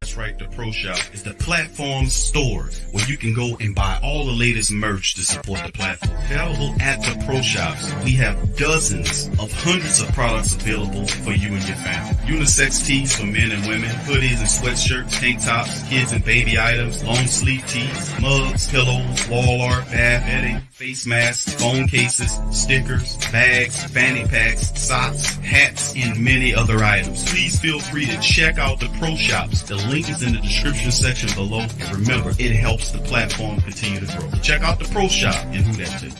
That's right, the Pro Shop is the platform store where you can go and buy all the latest merch to support the platform. Available at the Pro Shops, we have dozens of hundreds of products available for you and your family. Unisex tees for men and women, hoodies and sweatshirts, tank tops, kids and baby items, long sleeve tees, mugs, pillows, wall art, bath bedding, face masks, phone cases, stickers, bags, fanny packs, socks, hats, and many other items. Please feel free to check out the Pro Shops. The link is in the description section below. And remember, it helps the platform continue to grow. Check out the Pro Shop and Who That too.